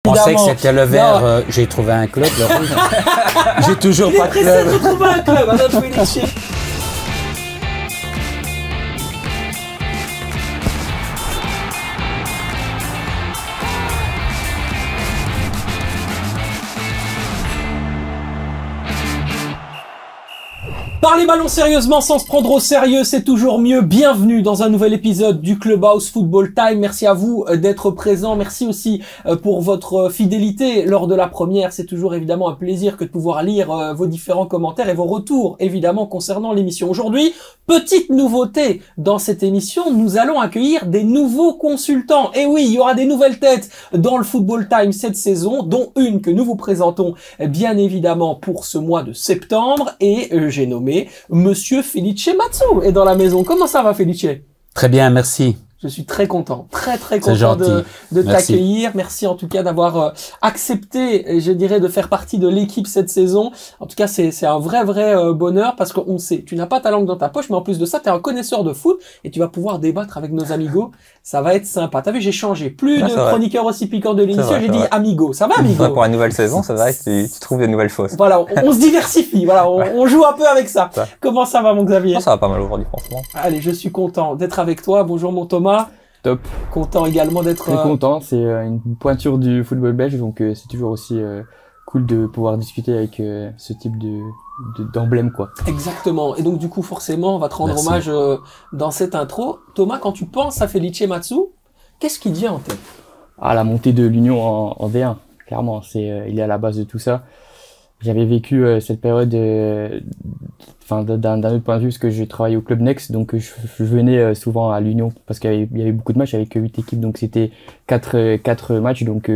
Je pensais que c'était le vert, j'ai trouvé un club, le rouge. J'ai toujours pas de club. Il est pressé de trouver un club, à notre Felice. Parler ballon sérieusement sans se prendre au sérieux, c'est toujours mieux. Bienvenue dans un nouvel épisode du Clubhouse Football Time. Merci à vous d'être présents. Merci aussi pour votre fidélité lors de la première. C'est toujours évidemment un plaisir que de pouvoir lire vos différents commentaires et vos retours évidemment concernant l'émission. Aujourd'hui, petite nouveauté dans cette émission, nous allons accueillir des nouveaux consultants. Et oui, il y aura des nouvelles têtes dans le Football Time cette saison, dont une que nous vous présentons bien évidemment pour ce mois de septembre. Et j'ai nommé Monsieur Felice Matsu est dans la maison. Comment ça va, Felice? Très bien, merci. Je suis très content, très content de t'accueillir. Merci en tout cas d'avoir accepté, je dirais, de faire partie de l'équipe cette saison. En tout cas, c'est un vrai bonheur parce qu'on sait, tu n'as pas ta langue dans ta poche, mais en plus de ça, tu es un connaisseur de foot et tu vas pouvoir débattre avec nos amigos. Ça va être sympa. T'as vu, j'ai changé. Plus de chroniqueur aussi piquant de l'émission, j'ai dit amigo. Ça va, amigo? Pour une nouvelle saison, ça va, tu trouves des nouvelles choses. Voilà, on se diversifie. Voilà, on joue un peu avec ça. Comment ça va, mon Xavier? Ça va pas mal aujourd'hui, franchement. Allez, je suis content d'être avec toi. Bonjour, mon Thomas. Top. Content également d'être... Très content, c'est une pointure du football belge, donc c'est toujours aussi cool de pouvoir discuter avec ce type d'emblème, quoi. Exactement. Et donc du coup, forcément, on va te rendre hommage dans cette intro. Thomas, quand tu penses à Felice Matsu, qu'est-ce qui te vient en tête? Ah, la montée de l'Union en D1, clairement. Il est à la base de tout ça. J'avais vécu cette période d'un autre point de vue parce que j'ai travaillé au Club Next, donc je venais souvent à l'Union parce qu'il y avait beaucoup de matchs avec 8 équipes, donc c'était 4 matchs, donc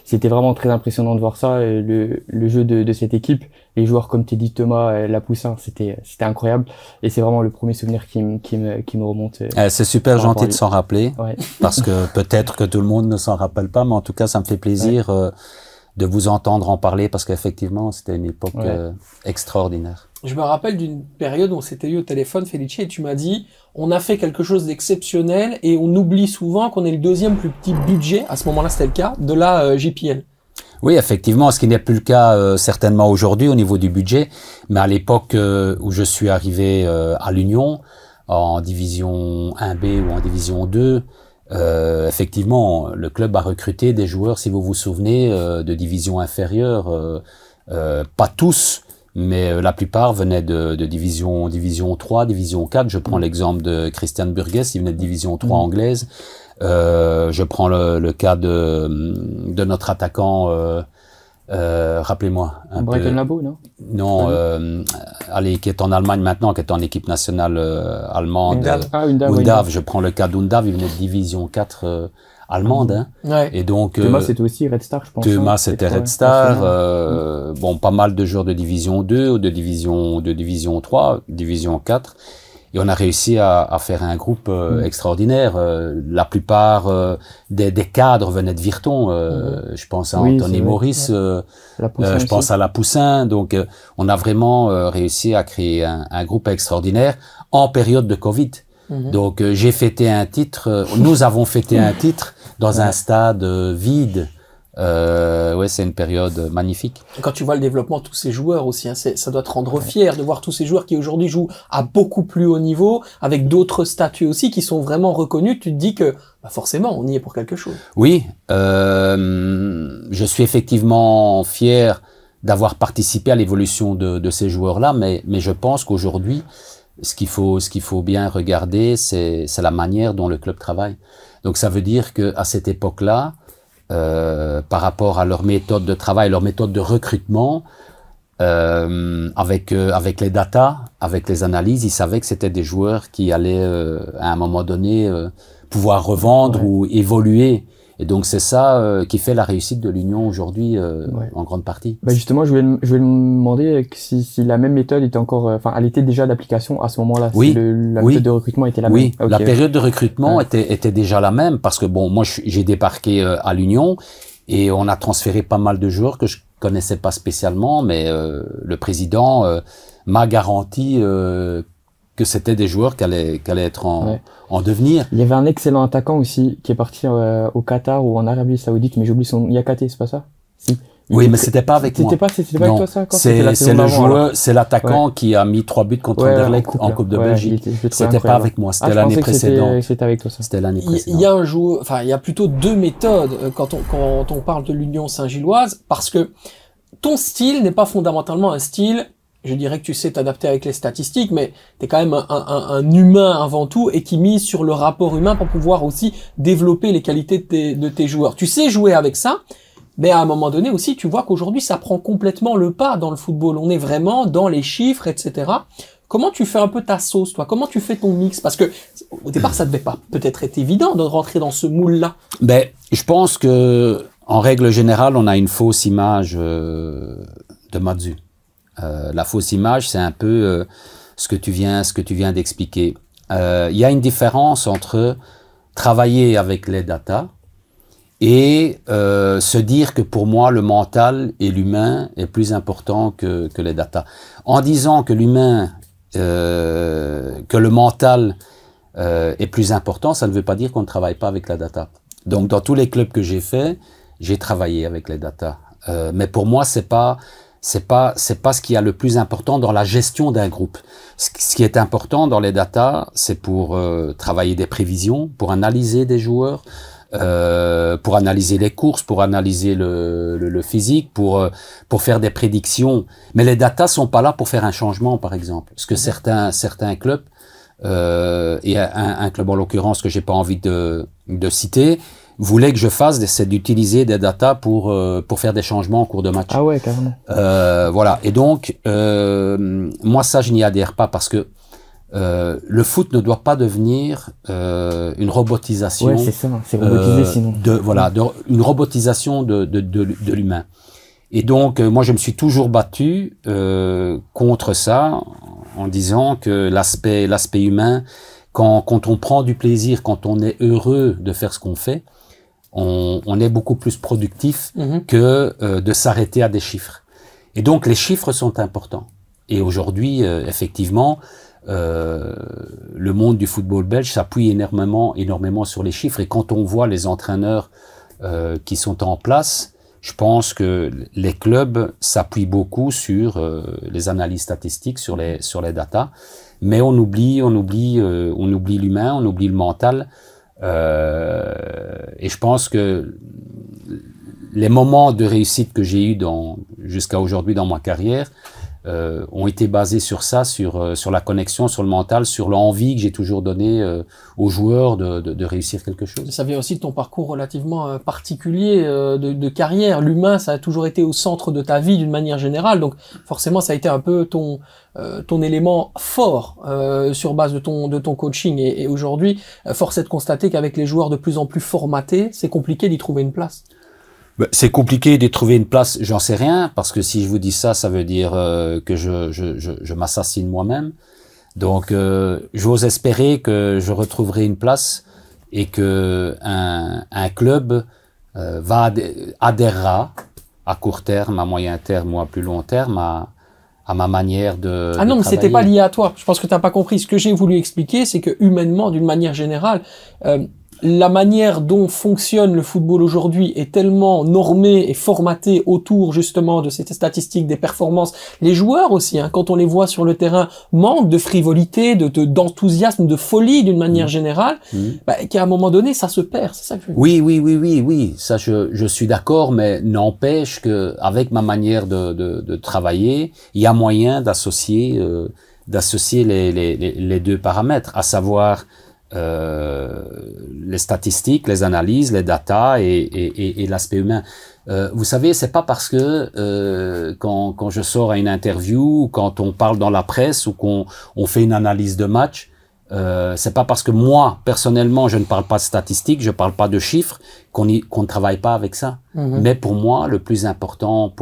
c'était vraiment très impressionnant de voir ça, le jeu de cette équipe, les joueurs comme t'as dit Thomas, Lapoussin, c'était incroyable et c'est vraiment le premier souvenir qui me remonte. C'est super gentil de s'en rappeler, ouais. Parce que peut-être que tout le monde ne s'en rappelle pas, mais en tout cas ça me fait plaisir. Ouais. De vous entendre en parler parce qu'effectivement c'était une époque extraordinaire. Je me rappelle d'une période où on s'était eu au téléphone, Felice, et tu m'as dit on a fait quelque chose d'exceptionnel et on oublie souvent qu'on est le deuxième plus petit budget, à ce moment-là c'était le cas, de la JPL. Oui, effectivement, ce qui n'est plus le cas certainement aujourd'hui au niveau du budget, mais à l'époque où je suis arrivé à l'Union, en division 1B ou en division 2, effectivement, le club a recruté des joueurs, si vous vous souvenez, de division inférieure, pas tous, mais la plupart venaient de division 3, division 4. Je prends l'exemple de Christian Burgess, il venait de division 3 anglaise. Je prends le cas de notre attaquant, rappelez-moi. Brighton Labo, non? Non, allez, qui est en Allemagne maintenant, qui est en équipe nationale allemande. Undav. Je prends le cas d'Undav, il venait de division 4 allemande. Hein. Ouais. Et donc, Thomas, c'était aussi Red Star, je pense. Thomas, c'était Red Star. Bon, pas mal de joueurs de division 2 ou de division 3, division 4. Et on a réussi à faire un groupe extraordinaire. La plupart des cadres venaient de Virton. Je pense à Anthony Maurice, je pense à Lapoussin. Donc, on a vraiment réussi à créer un groupe extraordinaire en période de Covid. Donc, j'ai fêté un titre. Nous avons fêté un titre dans un stade vide. Ouais, c'est une période magnifique. Quand tu vois le développement de tous ces joueurs aussi, hein, ça doit te rendre fier de voir tous ces joueurs qui aujourd'hui jouent à beaucoup plus haut niveau, avec d'autres statuts aussi qui sont vraiment reconnus. Tu te dis que forcément, on y est pour quelque chose. Oui, je suis effectivement fier d'avoir participé à l'évolution de ces joueurs-là, mais je pense qu'aujourd'hui, ce qu'il faut bien regarder, c'est la manière dont le club travaille. Donc ça veut dire que à cette époque-là, par rapport à leur méthode de travail, leur méthode de recrutement, avec les datas, avec les analyses, ils savaient que c'était des joueurs qui allaient à un moment donné pouvoir revendre ou évoluer. Et donc c'est ça qui fait la réussite de l'Union aujourd'hui en grande partie. Bah justement, je vais me demander si la même méthode était encore, elle était déjà d'application à ce moment-là. Oui. Si la méthode de recrutement était la même. Oui, la période de recrutement était déjà la même parce que bon, moi j'ai débarqué à l'Union et on a transféré pas mal de joueurs que je connaissais pas spécialement, mais le président m'a garanti que c'était des joueurs qui allaient être en devenir. Il y avait un excellent attaquant aussi qui est parti au Qatar ou en Arabie Saoudite, mais j'oublie son Yakaté, c'est pas ça? Si. Oui, mais c'était pas avec moi. C'était pas avec toi, ça? C'est le joueur, c'est l'attaquant qui a mis 3 buts contre Anderlecht en Coupe de Belgique. C'était pas avec moi, c'était l'année précédente. C'était avec toi, ça. C'était l'année précédente. Il y a un joueur, enfin, il y a plutôt deux méthodes quand on parle de l'Union Saint-Gilloise, parce que ton style n'est pas fondamentalement un style, je dirais que tu sais t'adapter avec les statistiques, mais t'es quand même un humain avant tout et qui mise sur le rapport humain pour pouvoir aussi développer les qualités de tes joueurs. Tu sais jouer avec ça, mais à un moment donné aussi, tu vois qu'aujourd'hui, ça prend complètement le pas dans le football. On est vraiment dans les chiffres, etc. Comment tu fais un peu ta sauce, toi? Comment tu fais ton mix? Parce que au départ, ça devait pas peut-être être évident de rentrer dans ce moule-là. Ben, je pense que en règle générale, on a une fausse image de Mathieu. La fausse image, c'est un peu ce que tu viens d'expliquer. Il y a une différence entre travailler avec les data et se dire que pour moi, le mental et l'humain est plus important que les data. En disant que l'humain, que le mental est plus important, ça ne veut pas dire qu'on ne travaille pas avec la data. Donc, dans tous les clubs que j'ai fait, j'ai travaillé avec les data. Mais pour moi, c'est pas ce qui est le plus important dans la gestion d'un groupe. Ce qui est important dans les data, c'est pour travailler des prévisions, pour analyser des joueurs, pour analyser les courses, pour analyser le physique, pour faire des prédictions. Mais les data sont pas là pour faire un changement, par exemple. Ce que certains clubs, et un club en l'occurrence que j'ai pas envie de citer, voulait que je fasse, c'est d'utiliser des data pour faire des changements en cours de match. Ah ouais, carrément. Voilà. Et donc, moi, ça, je n'y adhère pas parce que le foot ne doit pas devenir une robotisation. Ouais, c'est ça. C'est robotisé sinon. Une robotisation de l'humain. Et donc, moi, je me suis toujours battu contre ça en disant que l'aspect humain, quand on prend du plaisir, quand on est heureux de faire ce qu'on fait, on est beaucoup plus productif que de s'arrêter à des chiffres. Et donc, les chiffres sont importants. Et aujourd'hui, effectivement, le monde du football belge s'appuie énormément sur les chiffres. Et quand on voit les entraîneurs qui sont en place, je pense que les clubs s'appuient beaucoup sur les analyses statistiques, sur les datas. Mais on oublie l'humain, on oublie le mental. Et je pense que les moments de réussite que j'ai eu jusqu'à aujourd'hui dans ma carrière ont été basés sur ça, sur la connexion, sur le mental, sur l'envie que j'ai toujours donnée aux joueurs de réussir quelque chose. Ça vient aussi de ton parcours relativement particulier de carrière. L'humain, ça a toujours été au centre de ta vie d'une manière générale, donc forcément ça a été un peu ton élément fort sur base de ton coaching. Et aujourd'hui, force est de constater qu'avec les joueurs de plus en plus formatés, c'est compliqué d'y trouver une place. C'est compliqué de trouver une place, j'en sais rien, parce que si je vous dis ça, ça veut dire que je m'assassine moi-même. Donc, j'ose espérer que je retrouverai une place et que un club adhérera à court terme, à moyen terme ou à plus long terme à ma manière de Ah non, mais travailler. c'était pas lié à toi. Je pense que t'as pas compris. Ce que j'ai voulu expliquer, c'est que humainement, d'une manière générale, la manière dont fonctionne le football aujourd'hui est tellement normée et formatée autour justement de ces statistiques, des performances. Les joueurs aussi, quand on les voit sur le terrain, manquent de frivolité, d'enthousiasme, de folie d'une manière générale, qu'à un moment donné, ça se perd. C'est ça que je veux dire. Oui. Ça, je suis d'accord, mais n'empêche que avec ma manière de travailler, il y a moyen d'associer les deux paramètres, à savoir les statistiques, les analyses, les datas et l'aspect humain. Vous savez, c'est pas parce que quand je sors à une interview, ou quand on parle dans la presse ou qu'on fait une analyse de match, c'est pas parce que moi personnellement je ne parle pas de statistiques, je parle pas de chiffres qu'on ne travaille pas avec ça. Mais pour moi, le plus important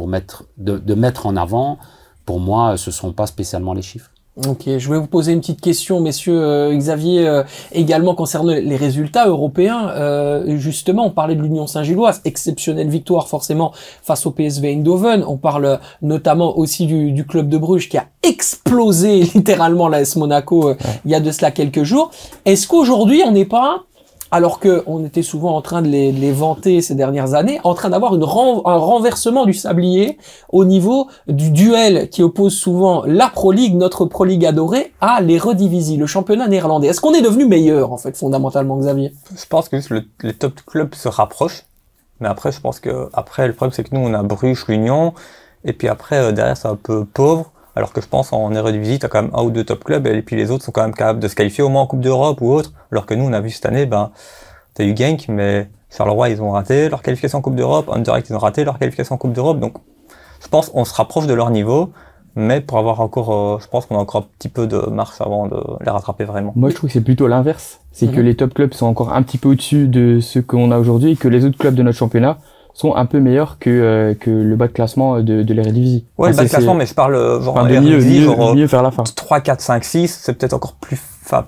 de mettre en avant, pour moi, ce sont pas spécialement les chiffres. Ok, je vais vous poser une petite question, messieurs. Xavier, également concernant les résultats européens. Justement, on parlait de l'Union Saint-Gilloise, exceptionnelle victoire forcément face au PSV Eindhoven. On parle notamment aussi du club de Bruges qui a explosé littéralement l'AS Monaco il y a de cela quelques jours. Est-ce qu'aujourd'hui on n'est pas, alors que on était souvent en train de les vanter ces dernières années, en train d'avoir un renversement du sablier au niveau du duel qui oppose souvent la Pro League, notre Pro League adorée, à l'Eredivisie, le championnat néerlandais. Est-ce qu'on est devenu meilleur, en fait, fondamentalement, Xavier? Je pense que les top clubs se rapprochent. Mais après, je pense que après le problème, c'est que nous, on a Bruges, l'Union. Et puis après, derrière, c'est un peu pauvre. Alors que je pense en Eredivisie, t'as quand même un ou deux top clubs, et puis les autres sont quand même capables de se qualifier au moins en Coupe d'Europe ou autre. Alors que nous, on a vu cette année, t'as eu Genk, mais Charleroi, ils ont raté leur qualification en Coupe d'Europe, Anderlecht, ils ont raté leur qualification en Coupe d'Europe. Donc, je pense qu'on se rapproche de leur niveau, mais pour avoir encore, je pense qu'on a encore un petit peu de marche avant de les rattraper vraiment. Moi, je trouve que c'est plutôt l'inverse. C'est que les top clubs sont encore un petit peu au-dessus de ce qu'on a aujourd'hui et que les autres clubs de notre championnat sont un peu meilleurs que le bas de classement de l'Eredivisie. Ouais, le bas de classement, mais je parle genre en Eredivisie, mieux vers la fin. 3, 4, 5, 6, c'est peut-être encore plus,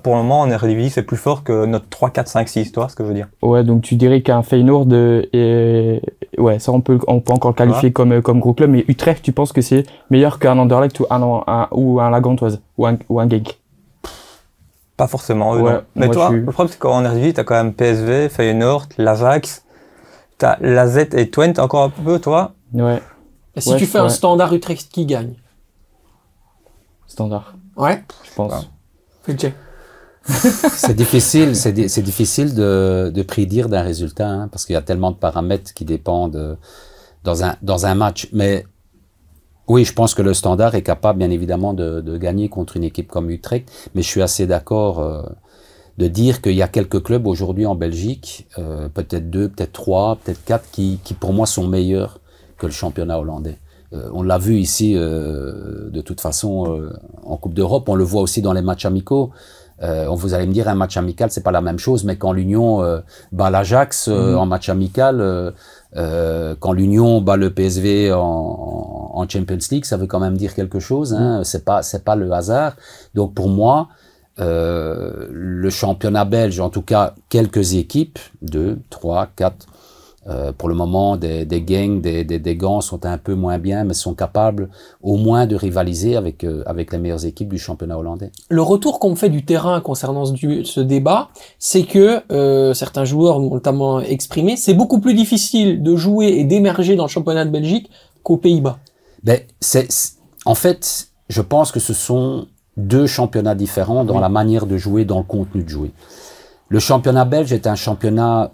pour le moment en Eredivisie, c'est plus fort que notre 3, 4, 5, 6, tu vois ce que je veux dire? Ouais, donc tu dirais qu'un Feyenoord ouais, ça on peut encore le qualifier comme gros club, mais Utrecht, tu penses que c'est meilleur qu'un Anderlecht ou un La Gantoise ou un Genk? Pas forcément, ouais, non. Mais toi, le problème c'est qu'en Eredivisie, t'as quand même PSV, Feyenoord, l'Ajax, t'as l'AZ et Twente encore un peu, toi. Ouais. Et si tu fais un Standard Utrecht, qui gagne? Standard. Ouais. Je pense. Felice. C'est difficile de prédire d'un résultat, hein, parce qu'il y a tellement de paramètres qui dépendent dans un match. Mais oui, je pense que le Standard est capable, bien évidemment, de gagner contre une équipe comme Utrecht. Mais je suis assez d'accord de dire qu'il y a quelques clubs aujourd'hui en Belgique, peut-être 2, peut-être 3, peut-être 4, qui pour moi sont meilleurs que le championnat hollandais. On l'a vu ici, de toute façon, en Coupe d'Europe. On le voit aussi dans les matchs amicaux. Vous allez me dire, un match amical, c'est pas la même chose, mais quand l'Union bat l'Ajax en match amical, quand l'Union bat le PSV en Champions League, ça veut quand même dire quelque chose. Hein. C'est pas le hasard. Donc pour moi, le championnat belge, en tout cas quelques équipes, 2, 3, 4, pour le moment des gangs, des gants sont un peu moins bien, mais sont capables au moins de rivaliser avec les meilleures équipes du championnat hollandais. Le retour qu'on me fait du terrain concernant ce débat, c'est que certains joueurs ont notamment exprimé, c'est beaucoup plus difficile de jouer et d'émerger dans le championnat de Belgique qu'aux Pays-Bas. Ben, en fait, je pense que ce sont deux championnats différents dans la manière de jouer, dans le contenu de jouer. Le championnat belge est un championnat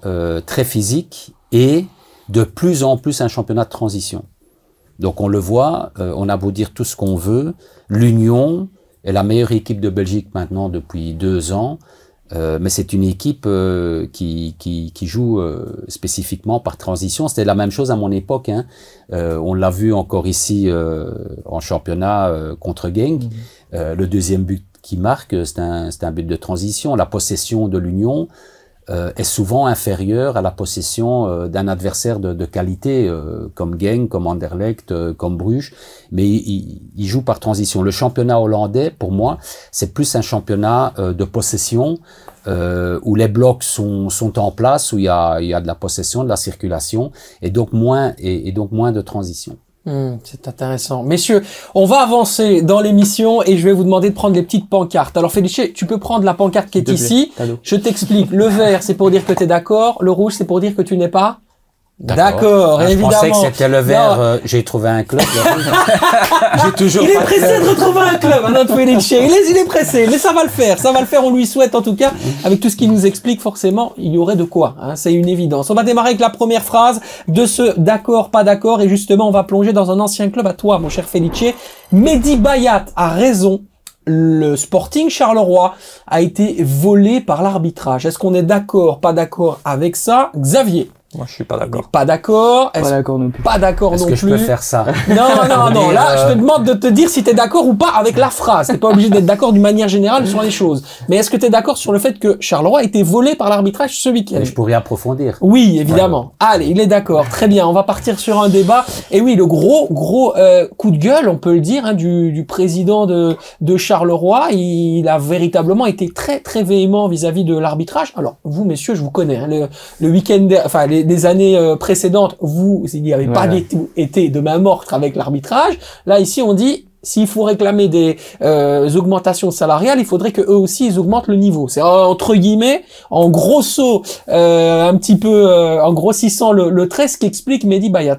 très physique et de plus en plus un championnat de transition. Donc on le voit, on a beau dire tout ce qu'on veut, l'Union est la meilleure équipe de Belgique maintenant depuis 2 ans, mais c'est une équipe qui joue spécifiquement par transition. C'était la même chose à mon époque, hein. On l'a vu encore ici en championnat contre Genk. Le deuxième but qui marque, c'est un but de transition. La possession de l'Union est souvent inférieure à la possession d'un adversaire de qualité, comme Genk, comme Anderlecht, comme Bruges, mais il joue par transition. Le championnat hollandais, pour moi, c'est plus un championnat de possession, où les blocs sont en place, où il y a de la possession, de la circulation, et donc moins de transition. C'est intéressant. Messieurs, on va avancer dans l'émission et je vais vous demander de prendre les petites pancartes. Alors Felice, tu peux prendre la pancarte qui est ici. Je t'explique. Le vert, c'est pour dire que tu es d'accord. Le rouge, c'est pour dire que tu n'es pas d'accord, évidemment. Je pensais que c'était le vert. J'ai trouvé un club. J'ai toujours. Il est pressé de retrouver un club, notre Felice. Il est pressé, mais ça va le faire. Ça va le faire. On lui souhaite en tout cas. Avec tout ce qu'il nous explique, forcément, il y aurait de quoi. Hein, c'est une évidence. On va démarrer avec la première phrase de ce d'accord, pas d'accord, et justement, on va plonger dans un ancien club à toi, mon cher Felice. Mehdi Bayat a raison. Le Sporting Charleroi a été volé par l'arbitrage. Est-ce qu'on est d'accord, pas d'accord avec ça, Xavier? Moi, je suis pas d'accord. Pas d'accord. Pas d'accord non plus. Pas d'accord non plus. Est-ce que je peux faire ça? Non. Là, je te demande de te dire si t'es d'accord ou pas avec la phrase. T'es pas obligé d'être d'accord d'une manière générale sur les choses. Mais est-ce que t'es d'accord sur le fait que Charleroi a été volé par l'arbitrage ce week-end? Je pourrais approfondir. Oui, évidemment. Allez, il est d'accord. Très bien. On va partir sur un débat. Et oui, le gros coup de gueule, on peut le dire, hein, du président de Charleroi. Il a véritablement été très, très véhément vis-à-vis de l'arbitrage. Alors, vous, messieurs, je vous connais, hein, le week-end, enfin, les années précédentes, il n'y avait pas été de main morte avec l'arbitrage. Là, ici, on dit, s'il faut réclamer des augmentations salariales, il faudrait que eux aussi ils augmentent le niveau. C'est entre guillemets, en grosso, un petit peu, en grossissant le trait, ce qu'explique Mehdi Bayat.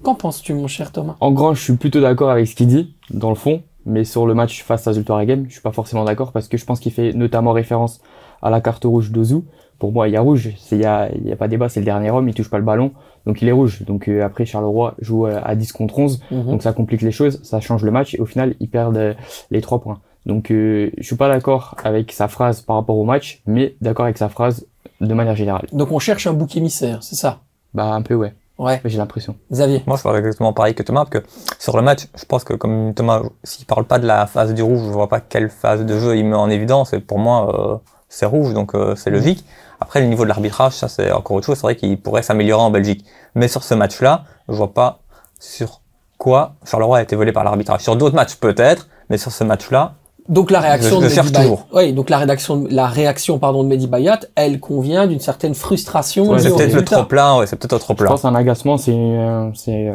Qu'en penses-tu, mon cher Thomas? En grand, je suis plutôt d'accord avec ce qu'il dit, dans le fond, mais sur le match face à Zulte Waregem, je suis pas forcément d'accord parce que je pense qu'il fait notamment référence à la carte rouge d'Ozu. Pour moi, il y a rouge, il y a pas débat, c'est le dernier homme, il touche pas le ballon, donc il est rouge. Donc après, Charleroi joue à 10 contre 11, donc ça complique les choses, ça change le match et au final, ils perdent les 3 points. Donc je suis pas d'accord avec sa phrase par rapport au match, mais d'accord avec sa phrase de manière générale. Donc on cherche un bouc émissaire, c'est ça? Bah un peu ouais. Ouais. J'ai l'impression. Xavier? Moi, je parle exactement pareil que Thomas, parce que sur le match, je pense que comme Thomas, s'il parle pas de la phase du rouge, je vois pas quelle phase de jeu il met en évidence, et pour moi, c'est rouge, donc c'est logique. Après, le niveau de l'arbitrage, ça c'est encore autre chose, c'est vrai qu'il pourrait s'améliorer en Belgique. Mais sur ce match-là, je vois pas sur quoi Charleroi a été volé par l'arbitrage. Sur d'autres matchs peut-être, mais sur ce match-là, donc la réaction je cherche toujours. Oui, donc la réaction pardon de Mehdi Bayat, elle convient d'une certaine frustration. Ouais, c'est peut-être le trop plein, c'est peut-être trop plein. Je pense un agacement, c'est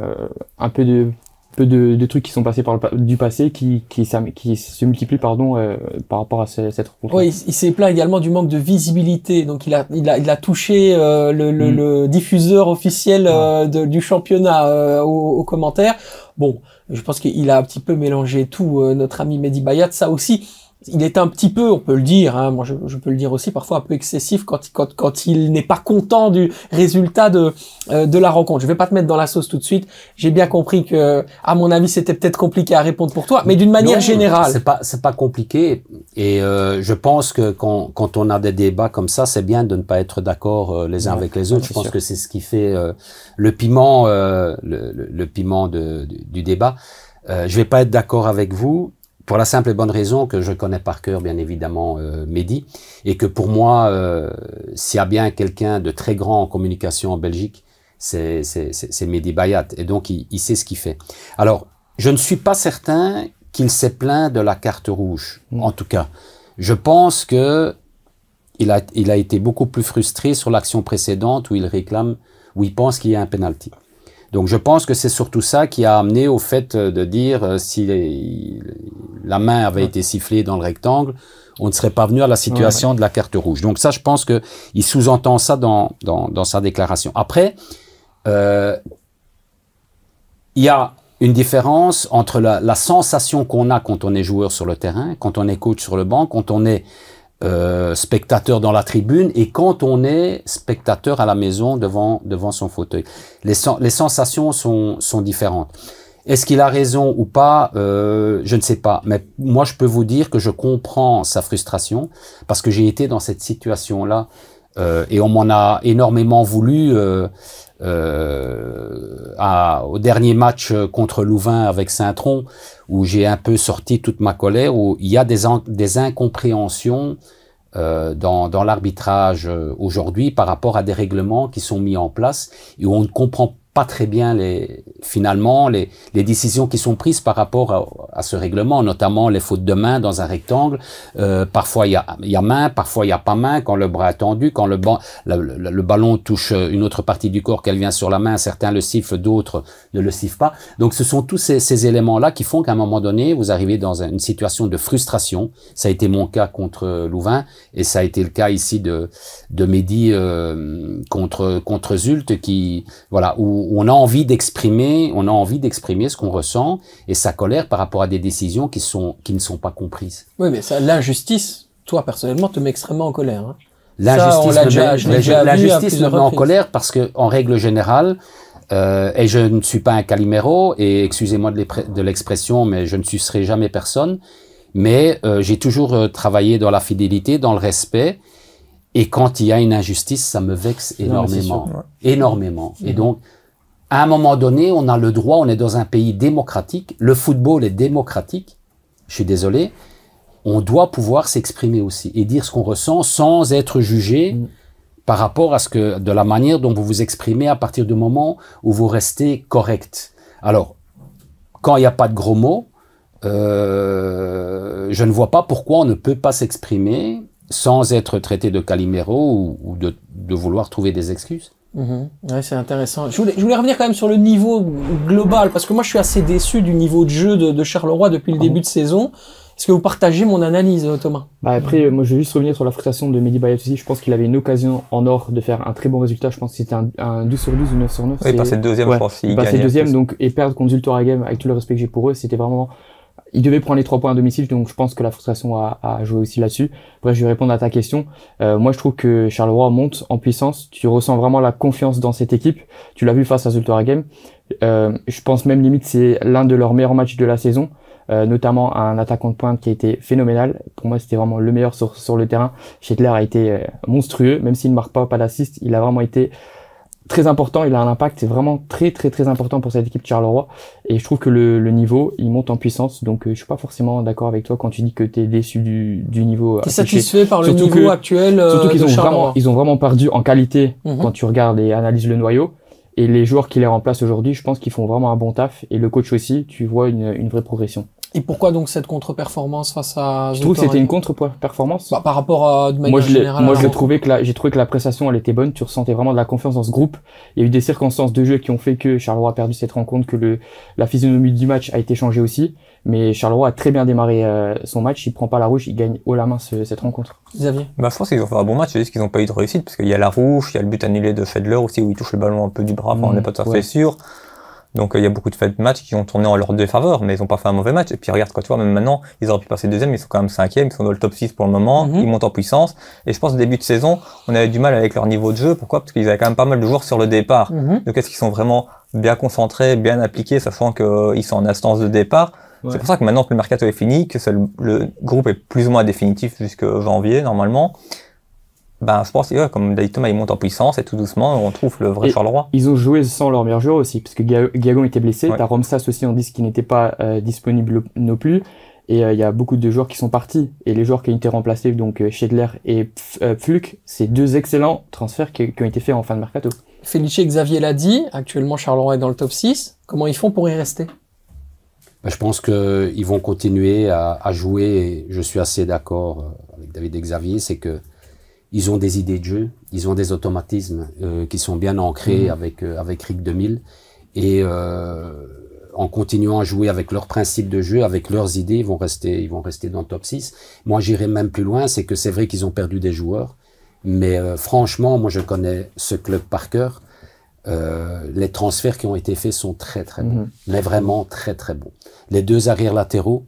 un peu de trucs qui sont passés du passé qui se multiplient par rapport à cette rencontre. Oui, il s'est plaint également du manque de visibilité. Donc il a touché le diffuseur officiel du championnat aux commentaires. Bon, je pense qu'il a un petit peu mélangé tout, notre ami Mehdi Bayat. Ça aussi, il est un petit peu, on peut le dire, hein, moi je peux le dire aussi, parfois un peu excessif quand il n'est pas content du résultat de la rencontre. Je vais pas te mettre dans la sauce tout de suite. J'ai bien compris que, à mon avis, c'était peut-être compliqué à répondre pour toi, mais d'une manière générale. C'est pas compliqué. Et je pense que quand on a des débats comme ça, c'est bien de ne pas être d'accord les uns avec les autres. Je pense que c'est ce qui fait le piment, le piment du débat. Je vais pas être d'accord avec vous. Pour la simple et bonne raison que je connais par cœur, bien évidemment, Mehdi, et que pour moi, s'il y a bien quelqu'un de très grand en communication en Belgique, c'est Mehdi Bayat, et donc il sait ce qu'il fait. Alors, je ne suis pas certain qu'il s'est plaint de la carte rouge, en tout cas. Je pense que il a été beaucoup plus frustré sur l'action précédente où il pense qu'il y a un penalty. Donc je pense que c'est surtout ça qui a amené au fait de dire si la main avait été sifflée dans le rectangle, on ne serait pas venu à la situation de la carte rouge. Donc ça, je pense que il sous-entend ça dans sa déclaration. Après, il y a une différence entre la sensation qu'on a quand on est joueur sur le terrain, quand on est coach sur le banc, quand on est spectateur dans la tribune et quand on est spectateur à la maison devant son fauteuil. Les sensations sont différentes. Est-ce qu'il a raison ou pas? Je ne sais pas. Mais moi, je peux vous dire que je comprends sa frustration parce que j'ai été dans cette situation-là et on m'en a énormément voulu au dernier match contre Louvain avec Saint-Tron, où j'ai un peu sorti toute ma colère, où il y a des incompréhensions dans l'arbitrage aujourd'hui par rapport à des règlements qui sont mis en place et où on ne comprend pas très bien finalement les décisions qui sont prises par rapport à ce règlement, notamment les fautes de main dans un rectangle. Parfois il y a main, parfois il n'y a pas main, quand le bras est tendu, quand le ballon touche une autre partie du corps qu'elle vient sur la main, certains le sifflent, d'autres ne le sifflent pas. Donc ce sont tous ces éléments-là qui font qu'à un moment donné, vous arrivez dans une situation de frustration. Ça a été mon cas contre Louvain et ça a été le cas ici de Mehdi contre Zulte, qui voilà, où on a envie d'exprimer ce qu'on ressent et sa colère par rapport à des décisions qui ne sont pas comprises. Oui, mais ça, l'injustice, toi personnellement, te met extrêmement en colère. Hein. L'injustice me met en colère parce que, en règle générale, et je ne suis pas un Calimero, et excusez-moi de l'expression, mais je ne sucerai jamais personne, mais j'ai toujours travaillé dans la fidélité, dans le respect. Et quand il y a une injustice, ça me vexe énormément. Non, énormément. Et donc, à un moment donné, on a le droit, on est dans un pays démocratique, le football est démocratique, je suis désolé, on doit pouvoir s'exprimer aussi et dire ce qu'on ressent sans être jugé par rapport à ce que, de la manière dont vous vous exprimez à partir du moment où vous restez correct. Alors, quand il n'y a pas de gros mots, je ne vois pas pourquoi on ne peut pas s'exprimer sans être traité de Calimero ou de vouloir trouver des excuses. Ouais, c'est intéressant. Je voulais revenir quand même sur le niveau global, parce que moi je suis assez déçu du niveau de jeu de Charleroi depuis le début de saison. Est-ce que vous partagez mon analyse, Thomas? Bah après, moi je vais juste revenir sur la frustration de Mehdi Bayat aussi. Je pense qu'il avait une occasion en or de faire un très bon résultat. Je pense que c'était un 12 sur 12 ou 9 sur 9. Oui, il passait deuxième, je pense. Il passait deuxième, donc, et perdre contre Zultoragem, avec tout le respect que j'ai pour eux, c'était vraiment... Il devait prendre les 3 points à domicile, donc je pense que la frustration a joué aussi là-dessus. Après, je vais répondre à ta question. Moi, je trouve que Charleroi monte en puissance. Tu ressens vraiment la confiance dans cette équipe. Tu l'as vu face à Zultoragem. Je pense même limite c'est l'un de leurs meilleurs matchs de la saison. Notamment un attaquant de pointe qui a été phénoménal. Pour moi, c'était vraiment le meilleur sur le terrain. Shetler a été monstrueux, même s'il ne marque pas d'assist, il a vraiment été très important, il a un impact, c'est vraiment très important pour cette équipe de Charleroi, et je trouve que le niveau, il monte en puissance, donc je suis pas forcément d'accord avec toi quand tu dis que tu es déçu du niveau. T'es satisfait par le niveau actuel surtout qu'ils ont vraiment perdu en qualité quand tu regardes et analyses le noyau, et les joueurs qui les remplacent aujourd'hui, je pense qu'ils font vraiment un bon taf, et le coach aussi, tu vois une vraie progression. Et pourquoi donc cette contre-performance face à... Je trouve que c'était une contre-performance. Bah, par rapport à, de manière générale. Moi, j'ai trouvé que la prestation, elle était bonne. Tu ressentais vraiment de la confiance dans ce groupe. Il y a eu des circonstances de jeu qui ont fait que Charleroi a perdu cette rencontre, que la physionomie du match a été changée aussi. Mais Charleroi a très bien démarré son match. Il prend pas la rouge, il gagne haut la main cette rencontre. Xavier? Bah, je pense qu'ils ont fait un bon match, c'est juste qu'ils n'ont pas eu de réussite, parce qu'il y a la rouge, il y a le but annulé de Fedler aussi, où il touche le ballon un peu du bras, enfin, on n'est pas tout à fait sûr. Donc il y a beaucoup de faits de matchs qui ont tourné en leur défaveur, mais ils ont pas fait un mauvais match. Et puis regarde, quand tu vois, même maintenant, ils auraient pu passer deuxième, ils sont quand même cinquième, ils sont dans le top 6 pour le moment, ils montent en puissance. Et je pense, au début de saison, on avait du mal avec leur niveau de jeu. Pourquoi? Parce qu'ils avaient quand même pas mal de joueurs sur le départ. Donc est-ce qu'ils sont vraiment bien concentrés, bien appliqués, sachant qu'ils sont en instance de départ? C'est pour ça que maintenant que le mercato est fini, que le groupe est plus ou moins définitif jusqu'à janvier, normalement. Ben, je pense que, comme dit Thomas, ils montent en puissance et tout doucement, on trouve le vrai Charleroi. Ils ont joué sans leur meilleur joueur aussi, parce que Gagon était blessé, t'as Romsas aussi en 10 qui n'était pas disponible non plus, et il y a beaucoup de joueurs qui sont partis, et les joueurs qui ont été remplacés, donc Schedler et Pflück, c'est 2 excellents transferts qui ont été faits en fin de mercato. Felice et Xavier l'a dit, actuellement Charleroi est dans le top 6, comment ils font pour y rester? Je pense qu'ils vont continuer à jouer, et je suis assez d'accord avec David et Xavier, c'est que ils ont des idées de jeu, ils ont des automatismes qui sont bien ancrés avec Rick 2000, et en continuant à jouer avec leurs principes de jeu, avec leurs idées, ils vont rester dans le top 6. Moi, j'irai même plus loin, c'est que c'est vrai qu'ils ont perdu des joueurs, mais franchement, moi je connais ce club par cœur. Les transferts qui ont été faits sont très bons, mais vraiment très bons. Les 2 arrières latéraux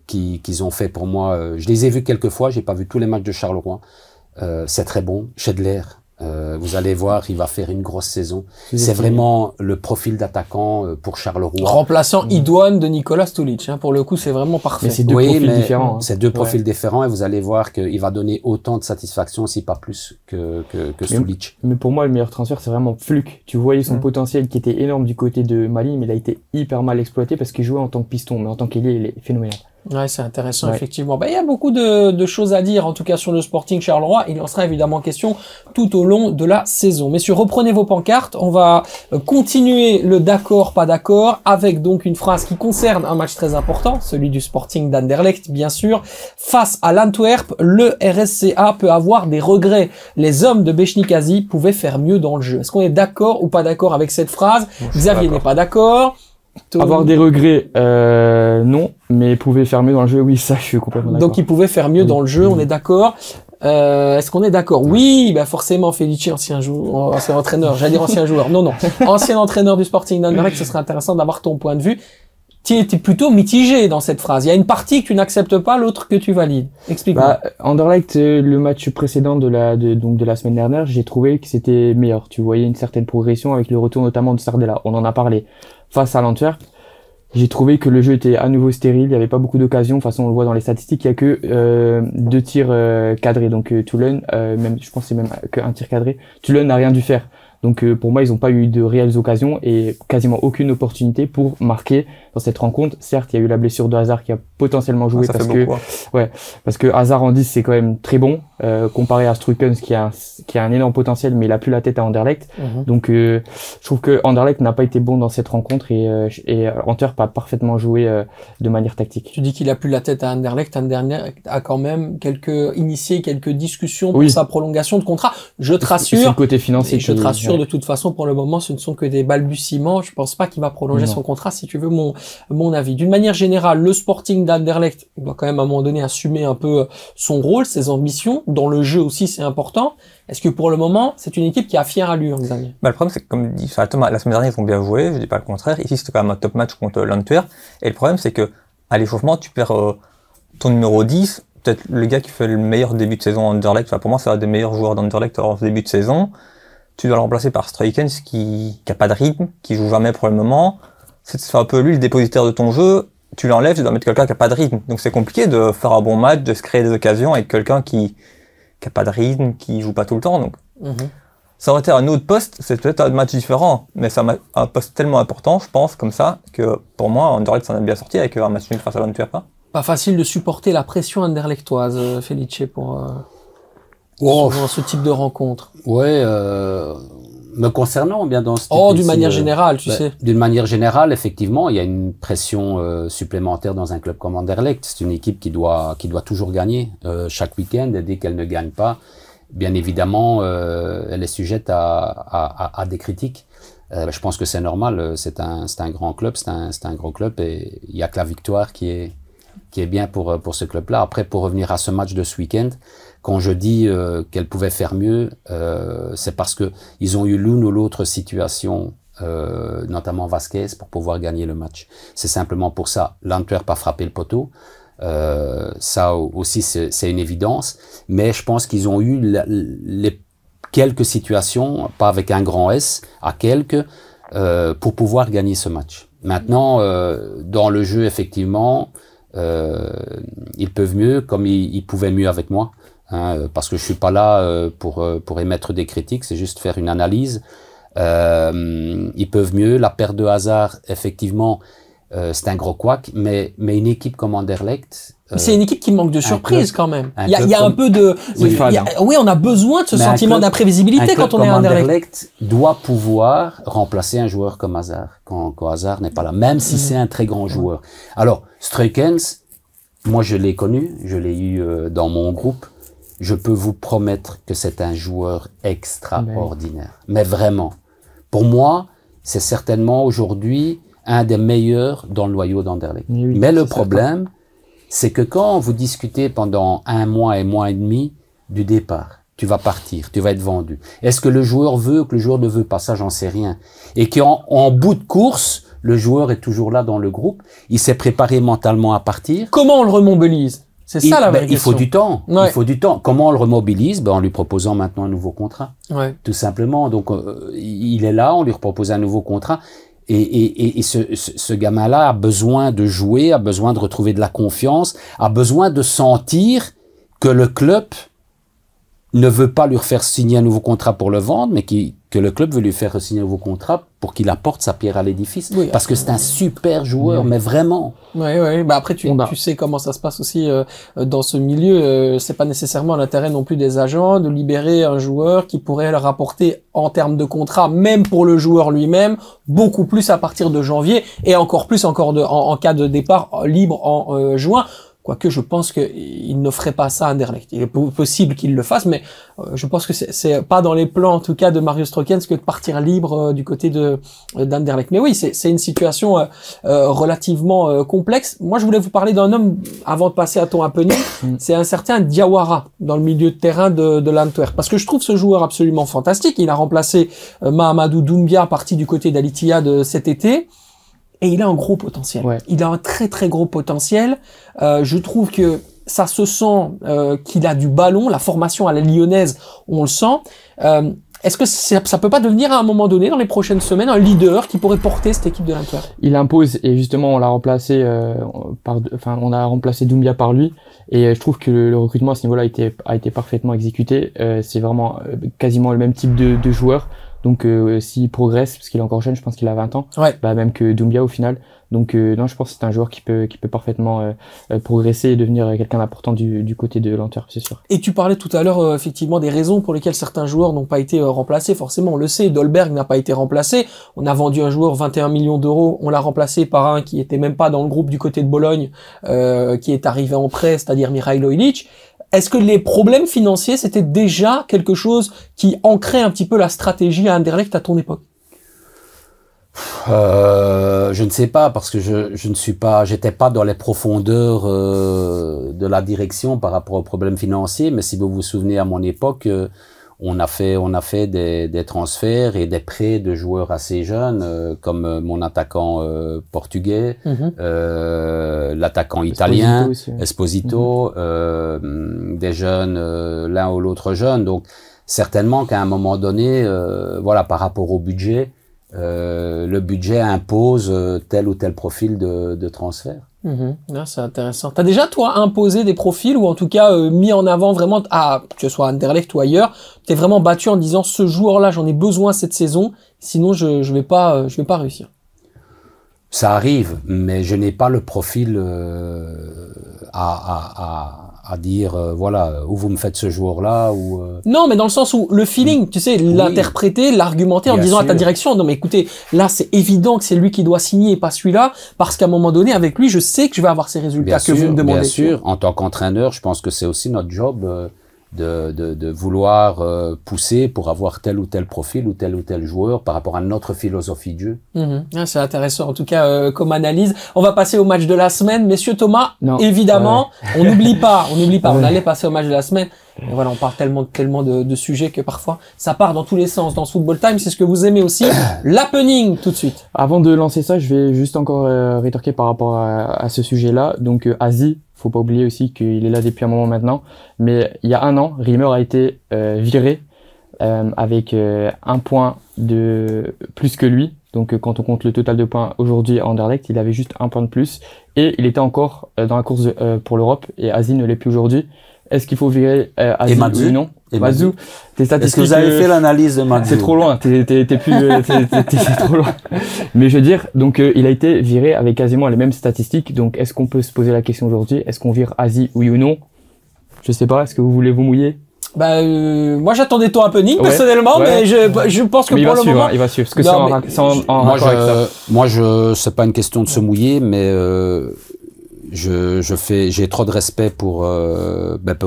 qu'ils ont fait pour moi, je les ai vus quelques fois, j'ai pas vu tous les matchs de Charleroi. C'est très bon. Schedler, vous allez voir, il va faire une grosse saison. C'est vraiment le profil d'attaquant pour Charleroi. Remplaçant Idouane de Nicolas Stulic, pour le coup, c'est vraiment parfait. Mais c'est 2 profils différents. C'est 2 profils différents, et vous allez voir qu'il va donner autant de satisfaction, si pas plus, que Stulic. Mais pour moi, le meilleur transfert, c'est vraiment Pflück. Tu voyais son potentiel qui était énorme du côté de Mali, mais il a été hyper mal exploité parce qu'il jouait en tant que piston, mais en tant qu'ailier, il est phénoménal. Ouais, c'est intéressant, effectivement. Il y a beaucoup de choses à dire, en tout cas sur le Sporting Charleroi. Il en sera évidemment question tout au long de la saison. Messieurs, reprenez vos pancartes. On va continuer le d'accord, pas d'accord, avec donc une phrase qui concerne un match très important, celui du Sporting d'Anderlecht, bien sûr. Face à l'Antwerp, le RSCA peut avoir des regrets. Les hommes de Bechnikazi pouvaient faire mieux dans le jeu. Est-ce qu'on est d'accord ou pas d'accord avec cette phrase? Xavier n'est pas d'accord. Avoir des regrets, non, mais pouvait faire mieux dans le jeu, oui, ça, je suis complètement d'accord. Donc, il pouvait faire mieux dans le jeu, on est d'accord. Est-ce qu'on est d'accord? Oui, forcément, Felice, ancien entraîneur, j'allais dire ancien joueur, non, ancien entraîneur du Sporting d'Anderlecht, ce serait intéressant d'avoir ton point de vue. Tu es plutôt mitigé dans cette phrase. Il y a une partie que tu n'acceptes pas, l'autre que tu valides. Explique-moi. Anderlecht, le match précédent de la semaine dernière, j'ai trouvé que c'était meilleur. Tu voyais une certaine progression avec le retour notamment de Sardella. On en a parlé. Face à l'Antwerp, J'ai trouvé que le jeu était à nouveau stérile, il n'y avait pas beaucoup d'occasions. De toute façon, on le voit dans les statistiques, il n'y a que 2 tirs cadrés. Donc Toulon, même, je pense que c'est même qu'un tir cadré. Toulon n'a rien dû faire. Donc pour moi, ils n'ont pas eu de réelles occasions et quasiment aucune opportunité pour marquer dans cette rencontre. Certes, il y a eu la blessure de Hazard qui a potentiellement joué parce que Hazard en 10 c'est quand même très bon comparé à Strukens qui a un énorme potentiel mais il a plus la tête à Anderlecht. Donc je trouve que Anderlecht n'a pas été bon dans cette rencontre et Antwerp a parfaitement joué de manière tactique. Tu dis qu'il a plus la tête à Anderlecht. Anderlecht a quand même initié quelques discussions pour sa prolongation de contrat. Je te rassure. C'est le côté financier. Je te rassure, de toute façon, pour le moment, ce ne sont que des balbutiements. Je pense pas qu'il va prolonger son contrat, si tu veux mon avis. D'une manière générale, le Sporting d'Anderlecht doit quand même à un moment donné assumer un peu son rôle, ses ambitions. Dans le jeu aussi, c'est important. Est-ce que pour le moment, c'est une équipe qui a fière allure, Xavier? Le problème, c'est que comme dit Thomas, la semaine dernière, ils ont bien joué, je dis pas le contraire. Ici, c'était quand même un top match contre l'Antwerp. Et le problème, c'est que à l'échauffement, tu perds ton numéro 10, peut-être le gars qui fait le meilleur début de saison à Anderlecht. Enfin, pour moi, c'est un des meilleurs joueurs d'Anderlecht en début de saison. Tu dois le remplacer par Strukens qui a pas de rythme, qui joue jamais pour le moment. C'est un peu lui le dépositaire de ton jeu. Tu l'enlèves, tu dois mettre quelqu'un qui a pas de rythme. Donc c'est compliqué de faire un bon match, de se créer des occasions avec quelqu'un qui a pas de rythme, qui joue pas tout le temps. Donc ça aurait été un autre poste, c'est peut-être un match différent, mais c'est un poste tellement important, je pense, comme ça, que pour moi, Anderlecht s'en a bien sorti avec un match nul face à l'Antwerp. Pas facile de supporter la pression anderlechtoise, Felice, pour ce type de rencontre. Ouais, me concernant bien dans ce d'une manière générale, tu sais. D'une manière générale, effectivement, il y a une pression supplémentaire dans un club comme Anderlecht. C'est une équipe qui doit toujours gagner chaque week-end. Et dès qu'elle ne gagne pas, bien évidemment, elle est sujette à des critiques. Je pense que c'est normal. C'est un grand club, c'est un gros club, et il y a que la victoire qui est bien pour ce club-là. Après, pour revenir à ce match de ce week-end, quand je dis qu'elle pouvait faire mieux, c'est parce que ils ont eu l'une ou l'autre situation, notamment Vasquez, pour pouvoir gagner le match. C'est simplement pour ça. L'Antwerp a frappé le poteau. Ça aussi, c'est une évidence. Mais je pense qu'ils ont eu les quelques situations, pas avec un grand S, à quelques, pour pouvoir gagner ce match. Maintenant, dans le jeu, effectivement, ils peuvent mieux, comme ils pouvaient mieux avec moi. Parce que je suis pas là pour émettre des critiques, c'est juste faire une analyse. Ils peuvent mieux. La perte de Hazard, effectivement, c'est un gros couac, mais une équipe comme Anderlecht. C'est une équipe qui manque de surprise quand même. Il y a un peu de. Oui, on a besoin de ce sentiment d'imprévisibilité quand on est à Anderlecht. Anderlecht doit pouvoir remplacer un joueur comme Hazard quand Hazard n'est pas là, même si c'est un très grand joueur. Alors Strukens, moi je l'ai connu, je l'ai eu dans mon groupe. Je peux vous promettre que c'est un joueur extraordinaire. Mais vraiment. Pour moi, c'est certainement aujourd'hui un des meilleurs dans le noyau d'Anderlecht. Oui, mais le problème, c'est que quand vous discutez pendant 1 mois et mois et demi du départ, tu vas partir, tu vas être vendu. Est-ce que le joueur veut, que le joueur ne veut pas? Ça, j'en sais rien. Et qu'en bout de course, le joueur est toujours là dans le groupe. Il s'est préparé mentalement à partir. Comment on le remobilise? C'est ça la vraie question. Il faut du temps. Ouais. Il faut du temps. Comment on le remobilise? En lui proposant maintenant un nouveau contrat. Ouais. Tout simplement. Donc, il est là, on lui propose un nouveau contrat. Et ce gamin-là a besoin de jouer, a besoin de retrouver de la confiance, a besoin de sentir que le club ne veut pas lui refaire signer un nouveau contrat pour le vendre, mais que le club veut lui faire signer un nouveau contrat pour qu'il apporte sa pierre à l'édifice. Oui, parce que c'est un super joueur, mais vraiment. Oui. Bah après, tu sais comment ça se passe aussi dans ce milieu. C'est pas nécessairement l'intérêt non plus des agents de libérer un joueur qui pourrait leur apporter en termes de contrat, même pour le joueur lui-même, beaucoup plus à partir de janvier et encore plus en cas de départ libre en juin. Quoique je pense qu'il ne ferait pas ça à Anderlecht. Il est possible qu'il le fasse, mais je pense que c'est pas dans les plans, en tout cas, de Mario Strukens que de partir libre du côté d'Anderlecht. Mais oui, c'est une situation relativement complexe. Moi, je voulais vous parler d'un homme, avant de passer à ton happening, c'est un certain Diawara, dans le milieu de terrain de l'Antwerp. Parce que je trouve ce joueur absolument fantastique. Il a remplacé Mahamadou Doumbia, parti du côté d'Al-Ittihad cet été. Et il a un gros potentiel. Ouais. Il a un très très gros potentiel. Je trouve que ça se sent qu'il a du ballon. La formation à la lyonnaise, on le sent. Est-ce que ça peut pas devenir à un moment donné, dans les prochaines semaines, un leader qui pourrait porter cette équipe de l'Inter? Il impose, et justement on l'a remplacé on a remplacé Doumbia par lui, et je trouve que le recrutement à ce niveau-là a été parfaitement exécuté. C'est vraiment quasiment le même type de joueur. Donc s'il progresse, parce qu'il est encore jeune, je pense qu'il a 20 ans, même que Doumbia au final. Donc non, je pense que c'est un joueur qui peut parfaitement progresser et devenir quelqu'un d'important du côté de l'Inter, c'est sûr. Et tu parlais tout à l'heure effectivement des raisons pour lesquelles certains joueurs n'ont pas été remplacés. Forcément, on le sait, Dolberg n'a pas été remplacé. On a vendu un joueur 21 millions d'euros, on l'a remplacé par un qui était même pas dans le groupe du côté de Bologne, qui est arrivé en prêt, c'est-à-dire Mihajlo Ilić. Est-ce que les problèmes financiers, c'était déjà quelque chose qui ancrait un petit peu la stratégie à Anderlecht à ton époque? Je ne sais pas, parce que j'étais pas dans les profondeurs de la direction par rapport aux problèmes financiers, mais si vous vous souvenez, à mon époque, on a fait des transferts et des prêts de joueurs assez jeunes, comme mon attaquant portugais, l'attaquant italien, Esposito, des jeunes, l'un ou l'autre jeune. Donc certainement qu'à un moment donné, par rapport au budget, le budget impose tel ou tel profil de transfert. C'est intéressant. T'as déjà, toi, imposé des profils, ou en tout cas mis en avant vraiment, que ce soit à Anderlecht ou ailleurs, t'es vraiment battu en disant ce joueur-là, j'en ai besoin cette saison, sinon je vais pas réussir? Ça arrive, mais je n'ai pas le profil à dire où vous me faites ce joueur-là ou Non, mais dans le sens où le feeling, tu sais, l'interpréter, l'argumenter en disant à ta direction, non mais écoutez, là c'est évident que c'est lui qui doit signer et pas celui-là, parce qu'à un moment donné avec lui, je sais que je vais avoir ces résultats que vous me demandez. Bien sûr, en tant qu'entraîneur, je pense que c'est aussi notre job de vouloir pousser pour avoir tel ou tel profil ou tel joueur par rapport à notre philosophie de jeu. C'est intéressant, en tout cas comme analyse. On va passer au match de la semaine, messieurs. Thomas, évidemment, on n'oublie pas, on allait passer au match de la semaine. Et voilà, on parle tellement de sujets que parfois ça part dans tous les sens dans ce Football Time. C'est ce que vous aimez aussi. L'happening tout de suite. Avant de lancer ça, je vais juste encore rétorquer par rapport à ce sujet-là. Donc Asie, faut pas oublier aussi qu'il est là depuis un moment maintenant. Mais il y a un an, Rimmer a été viré avec un point de plus que lui. Donc quand on compte le total de points aujourd'hui à Anderlecht, il avait juste un point de plus. Et il était encore dans la course pour l'Europe, et Asie ne l'est plus aujourd'hui. Est-ce qu'il faut virer Asie ou non? Mazou, tes statistiques. Est-ce que vous avez fait l'analyse de Mazou? C'est trop loin, t'es trop loin. Mais je veux dire, donc il a été viré avec quasiment les mêmes statistiques. Donc est-ce qu'on peut se poser la question aujourd'hui? Est-ce qu'on vire Asie, oui ou non? Je sais pas. Est-ce que vous voulez vous mouiller? Moi j'attendais ton happening personnellement, mais je pense que mais pour le moment il va suivre, parce que c'est en raccord avec ça. Moi c'est pas une question de se mouiller, mais j'ai trop de respect pour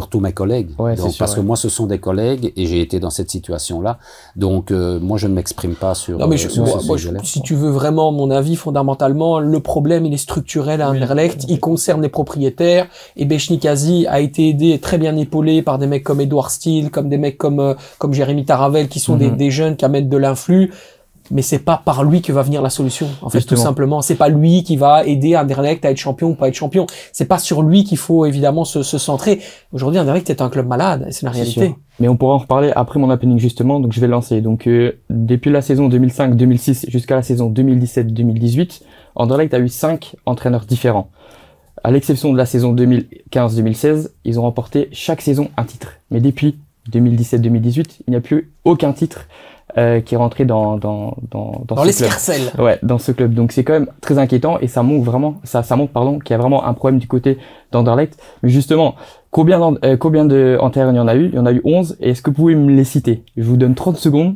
tous mes collègues. Parce que moi, ce sont des collègues et j'ai été dans cette situation-là. Donc, moi, je ne m'exprime pas sur. Non, mais si tu veux vraiment mon avis, fondamentalement, le problème, il est structurel à Anderlecht. Il concerne les propriétaires. Et Bechnikazi a été aidé, très bien épaulé par des mecs comme Edouard Steele, comme des mecs comme Jérémy Taravel, qui sont des jeunes qui amènent de l'influx. Mais c'est pas par lui que va venir la solution. En fait, tout simplement, c'est pas lui qui va aider Anderlecht à être champion ou pas être champion. C'est pas sur lui qu'il faut évidemment se centrer. Aujourd'hui, Anderlecht est un club malade, c'est la réalité. Sûr. Mais on pourra en reparler après mon happening justement, donc je vais le lancer. Donc depuis la saison 2005-2006 jusqu'à la saison 2017-2018, Anderlecht a eu 5 entraîneurs différents. À l'exception de la saison 2015-2016, ils ont remporté chaque saison un titre. Mais depuis 2017-2018, il n'y a plus aucun titre qui est rentré dans l'escarcelle. Ouais, dans ce club. Donc c'est quand même très inquiétant, et ça montre qu'il y a vraiment un problème du côté d'Anderlecht. Mais justement, combien d'entraîneurs il y en a eu? Il y en a eu 11, et est-ce que vous pouvez me les citer? Je vous donne 30 secondes.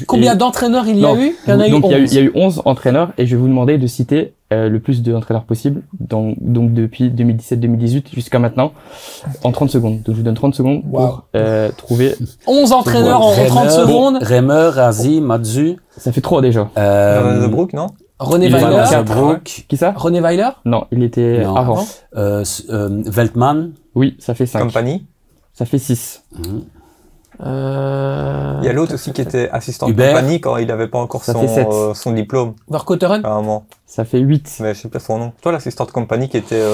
Combien d'entraîneurs il y a eu? Il y en a eu 11. Il y a eu 11 entraîneurs, et je vais vous demander de citer le plus d'entraîneurs possible, donc depuis 2017-2018 jusqu'à maintenant, en 30 secondes. Donc je vous donne 30 secondes pour trouver 11 entraîneurs en 30 secondes. Rimmer, Asie, Mazou. Ça fait 3 déjà. De Broek, non? René Weiler. Qui ça? René Weiler? Non, il était avant. Veltman. Oui, ça fait 5. Compagnie. Ça fait 6. Il y a l'autre aussi qui était assistant de Hubert. compagnie quand il n'avait pas encore son diplôme. Verkotteren. Carrément. Ça fait 8. Mais je sais pas son nom. Toi, l'assistant de compagnie qui était...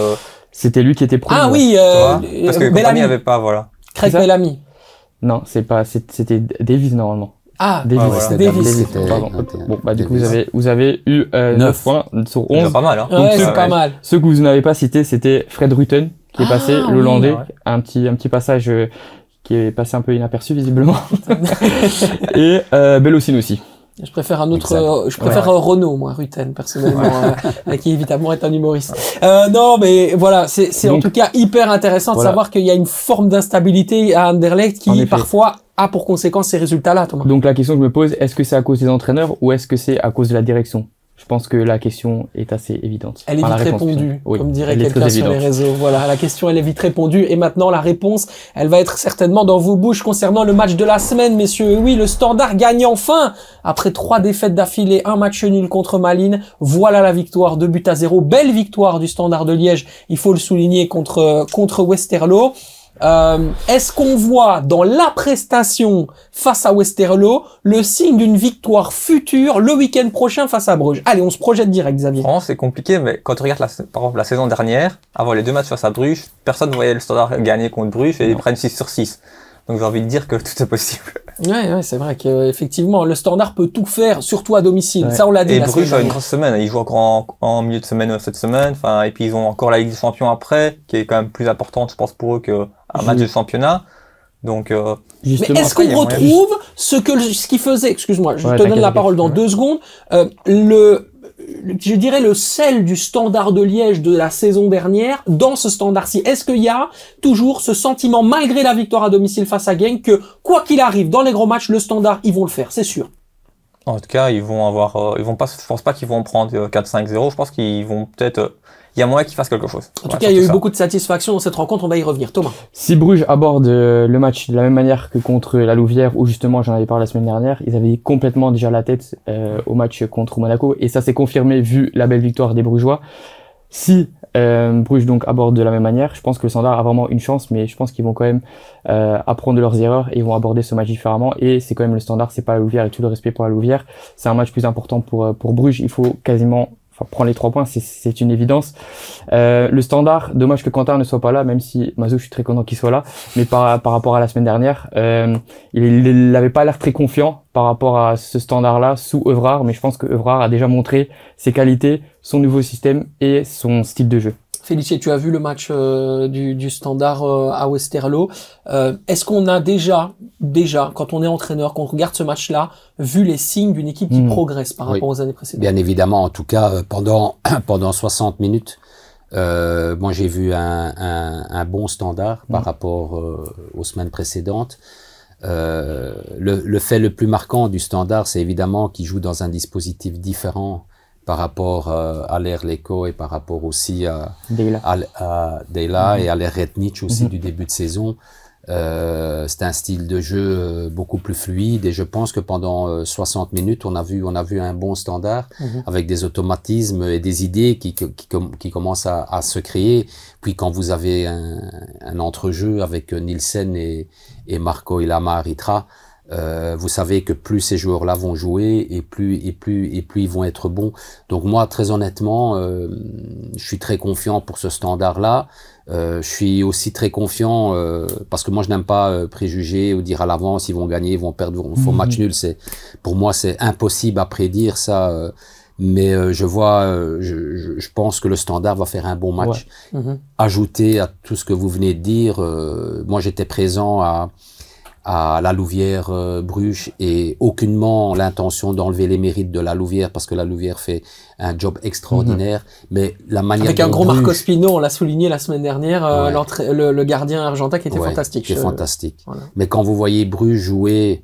C'était lui qui était premier. Ah oui, parce que compagnie avait pas, voilà. Craig Bellamy. Non, c'était Davies normalement. Ah, Davies, voilà. c'est Davies. C'était Pardon. noté, Bon, bah, du coup, Davies. vous avez eu 9 points sur C'est 11. pas mal, hein. Ouais, Donc, c'est pas mal. Ceux que vous n'avez pas cités, c'était Fred Rutten, qui est passé, oui, l'Hollandais. ouais. Un petit passage qui est passé un peu inaperçu, visiblement. Et Bellocine aussi. Je préfère un autre, Exact. je préfère Renaud, moi, Rutten, personnellement, qui évidemment est un humoriste. Non, mais voilà, c'est en Donc, tout cas hyper intéressant de voilà. savoir qu'il y a une forme d'instabilité à Anderlecht En qui effet. parfois a pour conséquence ces résultats-là, Thomas. Donc la question que je me pose, est-ce que c'est à cause des entraîneurs ou est-ce que c'est à cause de la direction? Je pense que la question est assez évidente. Elle est Enfin, vite la réponse, répondue, plutôt. Oui, comme dirait elle est quelqu'un très sur les évidente. réseaux. Voilà, la question, elle est vite répondue. Et maintenant, la réponse, elle va être certainement dans vos bouches concernant le match de la semaine, messieurs. Et oui, le Standard gagne enfin. Après 3 défaites d'affilée, un match nul contre Malines. Voilà la victoire, 2-0. Belle victoire du Standard de Liège, il faut le souligner, contre Westerlo. Est-ce qu'on voit dans la prestation face à Westerlo le signe d'une victoire future le week-end prochain face à Bruges? Allez, on se projette direct, Xavier. Franchement, c'est compliqué, mais quand tu regardes par exemple la saison dernière, avant les 2 matchs face à Bruges, personne ne voyait le Standard gagner contre Bruges et ils prennent 6 sur 6. Donc j'ai envie de dire que tout est possible. Ouais, c'est vrai que effectivement le Standard peut tout faire, surtout à domicile. Ouais. Ça, on l'a dit. Et la Bruges semaine a une dernière. grosse semaine. Ils jouent encore en milieu de semaine cette semaine. Enfin, et puis ils ont encore la Ligue des Champions après, qui est quand même plus importante, je pense, pour eux qu'un match de championnat. Donc, Mais Justement, est-ce après, il y qu'on a moyen retrouve ce qui faisait, excuse-moi, je Ouais, te donne t'inquiète, la parole dans t'inquiète. 2 secondes, je dirais le sel du Standard de Liège de la saison dernière dans ce Standard-ci. Est-ce qu'il y a toujours ce sentiment, malgré la victoire à domicile face à Genk, que quoi qu'il arrive dans les gros matchs, le Standard, ils vont le faire, c'est sûr. en tout cas, ils vont avoir, ils vont pas, je pense pas qu'ils vont en prendre 4-5-0. Je pense qu'ils vont peut-être, il y a moyen qu'ils fassent quelque chose. En tout cas, il y a eu beaucoup de satisfaction dans cette rencontre, on va y revenir. Thomas. Si Bruges aborde le match de la même manière que contre la Louvière, où justement j'en avais parlé la semaine dernière, ils avaient complètement déjà la tête au match contre Monaco, et ça s'est confirmé vu la belle victoire des Brugeois. Si Bruges donc aborde de la même manière, je pense que le Standard a vraiment une chance, mais je pense qu'ils vont quand même apprendre de leurs erreurs et ils vont aborder ce match différemment. Et c'est quand même le Standard, c'est pas la Louvière, et tout le respect pour la Louvière. C'est un match plus important pour Bruges. Il faut quasiment prendre les 3 points, c'est une évidence. Le Standard, dommage que Quentin ne soit pas là, même si Mazou, je suis très content qu'il soit là, mais par rapport à la semaine dernière, il n'avait pas l'air très confiant par rapport à ce Standard-là sous Evrard, mais je pense que Evrard a déjà montré ses qualités, son nouveau système et son style de jeu. Félicie, tu as vu le match du Standard à Westerlo. Est-ce qu'on a déjà, quand on est entraîneur, qu'on regarde ce match-là, vu les signes d'une équipe qui progresse par rapport aux années précédentes? Bien évidemment, en tout cas, pendant 60 minutes, moi j'ai vu un bon Standard par rapport aux semaines précédentes. Le fait le plus marquant du Standard, c'est évidemment qu'il joue dans un dispositif différent par rapport à l'ère Leko et par rapport aussi à Deila et à l'ère Retnich aussi du début de saison. C'est un style de jeu beaucoup plus fluide et je pense que pendant 60 minutes on a vu un bon Standard avec des automatismes et des idées qui commencent à se créer. Puis quand vous avez un entrejeu avec Nielsen et Marco Ilamar Itra, vous savez que plus ces joueurs-là vont jouer et plus ils vont être bons. Donc moi, très honnêtement, je suis très confiant pour ce Standard-là. Je suis aussi très confiant parce que moi je n'aime pas préjuger ou dire à l'avance ils vont gagner, ils vont perdre, ils font match nul. Pour moi c'est impossible à prédire ça. Mais je pense que le Standard va faire un bon match. Ouais. Ajouté à tout ce que vous venez de dire, moi j'étais présent à la Louvière Bruges et aucunement l'intention d'enlever les mérites de la Louvière parce que la Louvière fait un job extraordinaire, mais la manière avec un gros Bruges, Marco Spino, on l'a souligné la semaine dernière, Ouais. le gardien argentin qui était fantastique. qui est fantastique. Voilà. Mais quand vous voyez Bruges jouer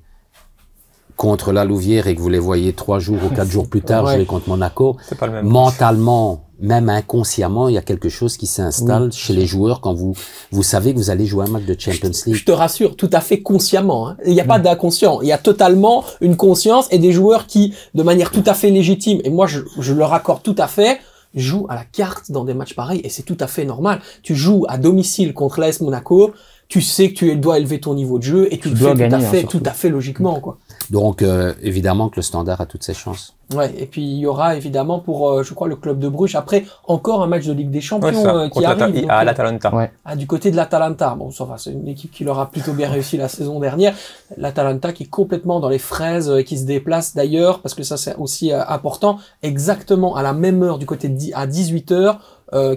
contre la Louvière et que vous les voyez 3 jours ou 4 jours plus tard jouer contre Monaco, c'est pas le même. mentalement, même inconsciemment, il y a quelque chose qui s'installe chez les joueurs quand vous savez que vous allez jouer un match de Champions League. Je te rassure, tout à fait consciemment. Hein. Il n'y a pas d'inconscient. Il y a totalement une conscience et des joueurs qui, de manière tout à fait légitime, et moi je leur accorde tout à fait, jouent à la carte dans des matchs pareils et c'est tout à fait normal. Tu joues à domicile contre l'AS Monaco, tu sais que tu dois élever ton niveau de jeu et tu le fais dois gagner, tout à fait logiquement, quoi. Donc, évidemment que le Standard a toutes ses chances. Ouais, et puis il y aura évidemment pour, je crois, le club de Bruges, après, encore un match de Ligue des Champions qui arrive. À l'Atalanta. Ouais. Du côté de l'Atalanta. Bon, ça va, c'est une équipe qui leur a plutôt bien réussi la saison dernière. L'Atalanta qui est complètement dans les fraises, qui se déplace d'ailleurs, parce que ça c'est aussi important, exactement à la même heure du côté de à 18h,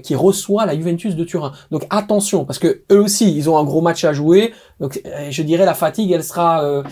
qui reçoit la Juventus de Turin. Donc attention, parce que eux aussi, ils ont un gros match à jouer. Donc je dirais la fatigue, elle sera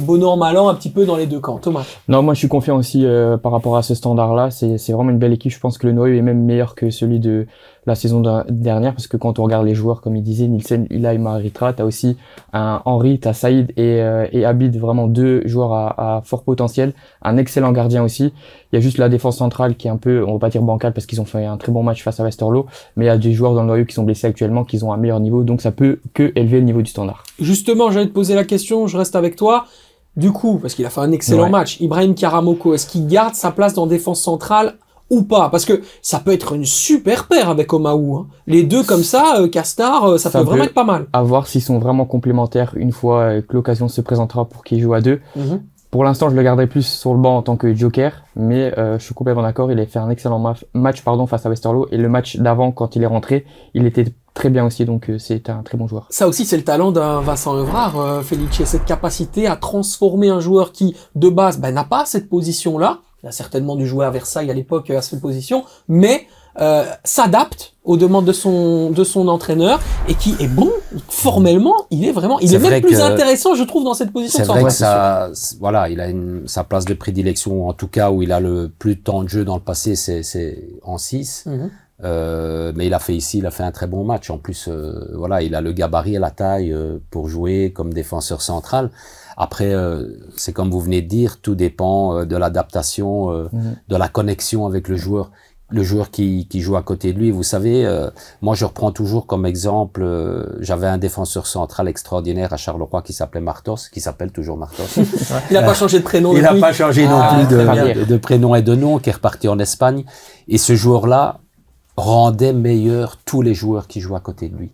bon an, mal an, un petit peu dans les deux camps. Thomas. Non, moi je suis confiant aussi par rapport à ce standard-là. C'est vraiment une belle équipe. Je pense que le noyau est même meilleur que celui de la saison dernière, parce que quand on regarde les joueurs, comme il disait, Nielsen, Ilay, Maritra, t'as aussi un Henry, t'as Saïd et Abid, vraiment deux joueurs à fort potentiel, un excellent gardien aussi. Il y a juste la défense centrale qui est un peu, on va pas dire bancale parce qu'ils ont fait un très bon match face à Westerlo, mais il y a des joueurs dans le noyau qui sont blessés actuellement, qui ont un meilleur niveau, donc ça peut que élever le niveau du standard. Justement, j'allais te poser la question, je reste avec toi. Du coup, parce qu'il a fait un excellent match, Ibrahim Karamoko, est-ce qu'il garde sa place dans défense centrale ou pas? Parce que ça peut être une super paire avec Omaou. Hein. Les deux comme ça, Castar, ça peut vraiment être pas mal. À voir s'ils sont vraiment complémentaires une fois que l'occasion se présentera pour qu'ils jouent à deux. Pour l'instant, je le garderai plus sur le banc en tant que joker, mais je suis complètement d'accord. Il a fait un excellent match face à Westerlo, et le match d'avant, quand il est rentré, il était très bien aussi, donc c'est un très bon joueur. Ça aussi, c'est le talent d'un Vincent Evrard, Felice, cette capacité à transformer un joueur qui, de base, n'a pas cette position-là. Il a certainement dû jouer à Versailles à l'époque à cette position, mais s'adapte aux demandes de son entraîneur, et qui est bon formellement. Il est même plus intéressant, je trouve, dans cette position. C'est vrai que voilà, il a sa place de prédilection, en tout cas où il a le plus de temps de jeu dans le passé, c'est en 6. Mais il a fait un très bon match. En plus, voilà, il a le gabarit et la taille pour jouer comme défenseur central. Après, c'est comme vous venez de dire, tout dépend de l'adaptation, de la connexion avec le joueur qui joue à côté de lui. Vous savez, moi je reprends toujours comme exemple, j'avais un défenseur central extraordinaire à Charleroi qui s'appelait Martos, qui s'appelle toujours Martos. Il n'a pas changé de prénom. Il n'a pas changé non plus de prénom et de nom, qui est reparti en Espagne. Et ce joueur-là rendait meilleur tous les joueurs qui jouent à côté de lui.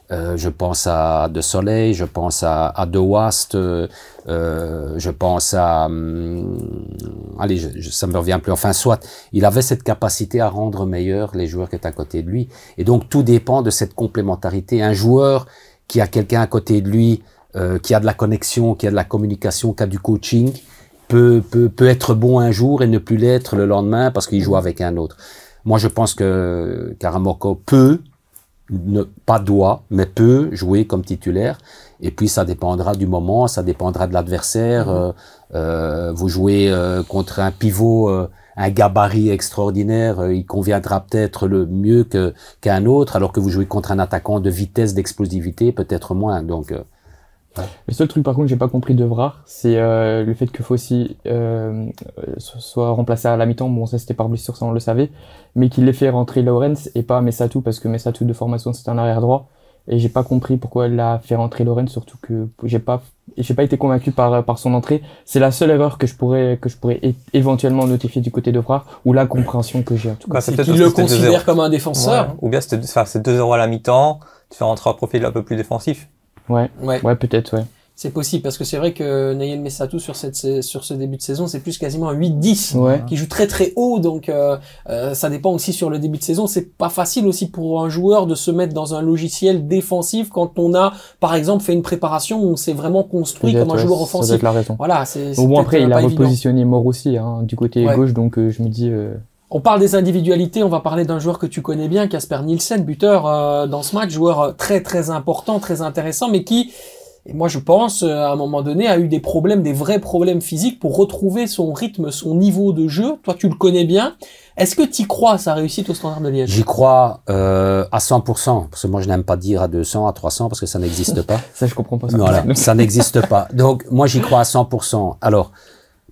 Je pense à De Soleil, je pense à De Wast, je pense à... allez, ça me revient plus. Enfin, soit, il avait cette capacité à rendre meilleur les joueurs qui étaient à côté de lui. Et donc, tout dépend de cette complémentarité. Un joueur qui a quelqu'un à côté de lui, qui a de la connexion, qui a de la communication, qui a du coaching, peut être bon un jour et ne plus l'être le lendemain parce qu'il joue avec un autre. Moi, je pense que Karamoko pas doit, mais peut jouer comme titulaire. Et puis, ça dépendra du moment, ça dépendra de l'adversaire. Vous jouez contre un pivot, un gabarit extraordinaire, il conviendra peut-être le mieux qu'un autre, alors que vous jouez contre un attaquant de vitesse, d'explosivité, peut-être moins. Donc, Le seul truc par contre que j'ai pas compris de Vrard, c'est le fait que Fossi soit remplacé à la mi-temps. Bon, ça c'était par blessure, ça on le savait, mais qu'il ait fait rentrer Lorenz et pas Messatou, parce que Messatou de formation c'est un arrière droit, et j'ai pas compris pourquoi il a fait rentrer Lorenz, surtout que j'ai pas été convaincu par son entrée. C'est la seule erreur que je pourrais éventuellement notifier du côté de Vrard, ou la compréhension que j'ai en tout cas. C'est qu'il le considère comme un défenseur. Ouais. Ou bien c'est 2-0 à la mi-temps, tu fais rentrer un profil un peu plus défensif. Ouais, peut-être, ouais. C'est possible, parce que c'est vrai que Nayel Messatou sur ce début de saison, c'est plus quasiment un 8-10, qui joue très très haut, donc ça dépend aussi sur le début de saison. C'est pas facile aussi pour un joueur de se mettre dans un logiciel défensif quand on a, par exemple, fait une préparation où on s'est vraiment construit comme un joueur offensif. Ça doit être la raison. Voilà, c'est bon, après, il a repositionné Mort aussi, du côté gauche, donc je me dis... On parle des individualités, on va parler d'un joueur que tu connais bien, Casper Nielsen, buteur dans ce match, joueur très très important, très intéressant, mais qui, et moi je pense, à un moment donné, a eu des problèmes, des vrais problèmes physiques pour retrouver son rythme, son niveau de jeu. Toi tu le connais bien. Est-ce que tu crois à sa réussite au Standard de Liège? J'y crois à 100%, parce que moi je n'aime pas dire à 200, à 300, parce que ça n'existe pas. Ça je comprends pas. Ça. Voilà, ça n'existe pas. Donc moi j'y crois à 100%. Alors,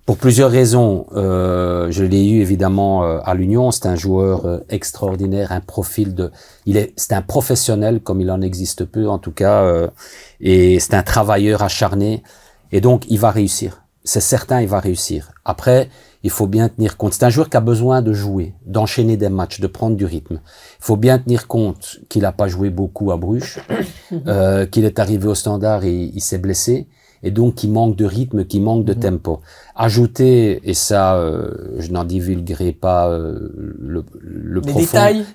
pour plusieurs raisons, je l'ai eu évidemment à l'Union. C'est un joueur extraordinaire, un profil c'est un professionnel comme il en existe peu en tout cas, et c'est un travailleur acharné. Et donc il va réussir. C'est certain, il va réussir. Après, il faut bien tenir compte. C'est un joueur qui a besoin de jouer, d'enchaîner des matchs, de prendre du rythme. Il faut bien tenir compte qu'il n'a pas joué beaucoup à Bruges, qu'il est arrivé au Standard et il s'est blessé. et donc qui manque de rythme, qui manque de tempo. Ajouter, et ça, je n'en divulguerai pas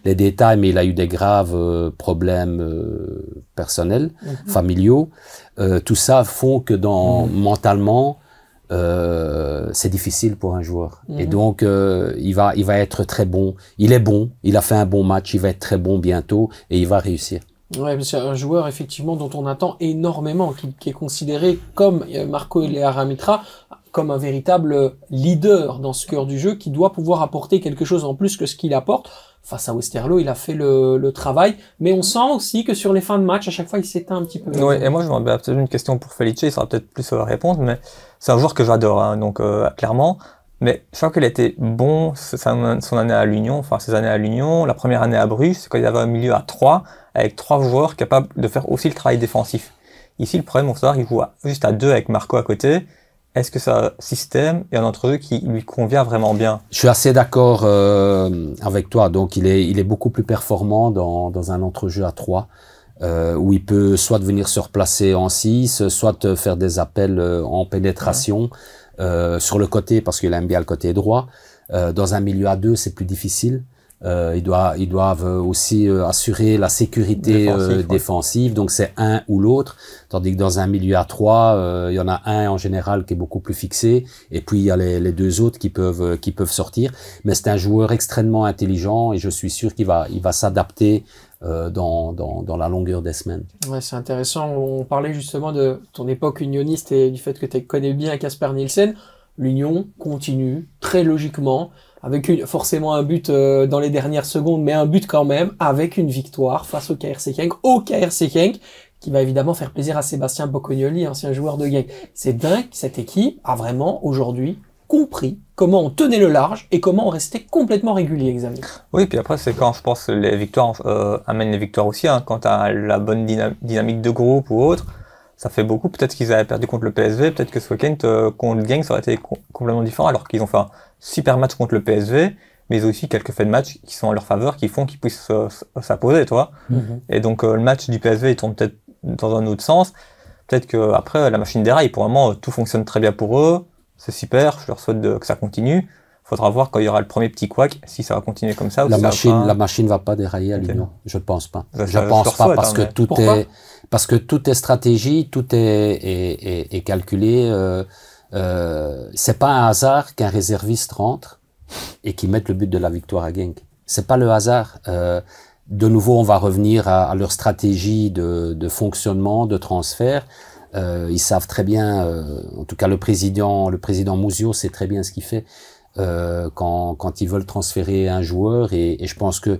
les détails, mais il a eu des graves problèmes personnels, familiaux. Tout ça font que mentalement, c'est difficile pour un joueur. Et donc, il va être très bon. Il est bon. Il a fait un bon match. Il va être très bon bientôt et il va réussir. Ouais, c'est un joueur effectivement dont on attend énormément, qui est considéré comme Marco Leara-Mitra, comme un véritable leader dans ce cœur du jeu, qui doit pouvoir apporter quelque chose en plus que ce qu'il apporte. Face à Westerlo, il a fait le travail, mais on sent aussi que sur les fins de match, à chaque fois, il s'éteint un petit peu. Oui, et moi, je vais peut-être une question pour Felice, il sera peut-être plus répondre, mais c'est un joueur que j'adore, hein, donc clairement. Mais je crois qu'il a été bon son année à l'Union, enfin ses années à l'Union, la première année à Bruges, c'est quand il avait un milieu à 3, avec 3 joueurs capables de faire aussi le travail défensif. Ici, le problème, on sait, il joue juste à 2 avec Marco à côté. Est-ce que c'est un système et un entre-jeu qui lui convient vraiment bien? Je suis assez d'accord avec toi. Donc, il est beaucoup plus performant dans un entre-jeu à 3, où il peut soit venir se replacer en 6, soit faire des appels en pénétration sur le côté, parce qu'il aime bien le côté droit. Dans un milieu à 2, c'est plus difficile. Ils doivent aussi assurer la sécurité défensive, donc c'est un ou l'autre, tandis que dans un milieu à 3, il y en a un en général qui est beaucoup plus fixé, et puis il y a les 2 autres qui peuvent sortir. Mais c'est un joueur extrêmement intelligent et je suis sûr qu'il va s'adapter dans la longueur des semaines. Ouais, c'est intéressant. On parlait justement de ton époque unioniste et du fait que tu connais bien Casper Nielsen. L'Union continue très logiquement, avec forcément un but dans les dernières secondes, mais un but quand même, avec une victoire face au KRC Genk, qui va évidemment faire plaisir à Sébastien Boccognoli, ancien joueur de Genk. C'est dingue, cette équipe a vraiment aujourd'hui compris comment on tenait le large et comment on restait complètement régulier, Xavier. Oui, puis après, c'est quand je pense les victoires amènent les victoires aussi, hein, quand tu as la bonne dynamique de groupe ou autre. Ça fait beaucoup. Peut-être qu'ils avaient perdu contre le PSV. Peut-être que ce week-end, contre Genk, ça aurait été complètement différent, alors qu'ils ont fait un super match contre le PSV, mais ils ont aussi quelques faits de match qui sont en leur faveur, qui font qu'ils puissent s'imposer, toi. Et donc, le match du PSV, il tourne peut-être dans un autre sens. Peut-être que après la machine déraille. Pour le moment, tout fonctionne très bien pour eux. C'est super. Je leur souhaite que ça continue. Faudra voir quand il y aura le premier petit couac, si ça va continuer comme ça. La machine va pas dérailler à l'Union. Je pense pas. Je pense pas parce que tout est stratégie, tout est calculé. C'est pas un hasard qu'un réserviste rentre et qu'il mette le but de la victoire à Genk. C'est pas le hasard. De nouveau, on va revenir à leur stratégie de fonctionnement, de transfert. Ils savent très bien, en tout cas le président Mouzio sait très bien ce qu'il fait. Quand ils veulent transférer un joueur, et je pense que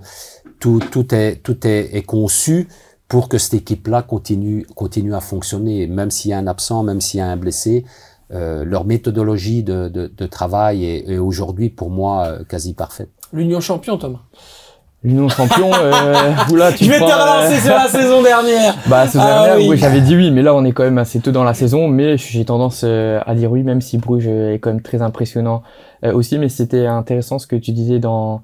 tout est conçu pour que cette équipe-là continue à fonctionner, même s'il y a un absent, même s'il y a un blessé. Leur méthodologie de travail est aujourd'hui pour moi quasi parfaite. L'Union champion, Thomas. L'Union champion, oula, je vais te relancer sur la saison dernière. Bah, saison dernière, oui, j'avais dit oui, mais là, on est quand même assez tôt dans la saison, mais j'ai tendance à dire oui, même si Bruges est quand même très impressionnant aussi, mais c'était intéressant ce que tu disais dans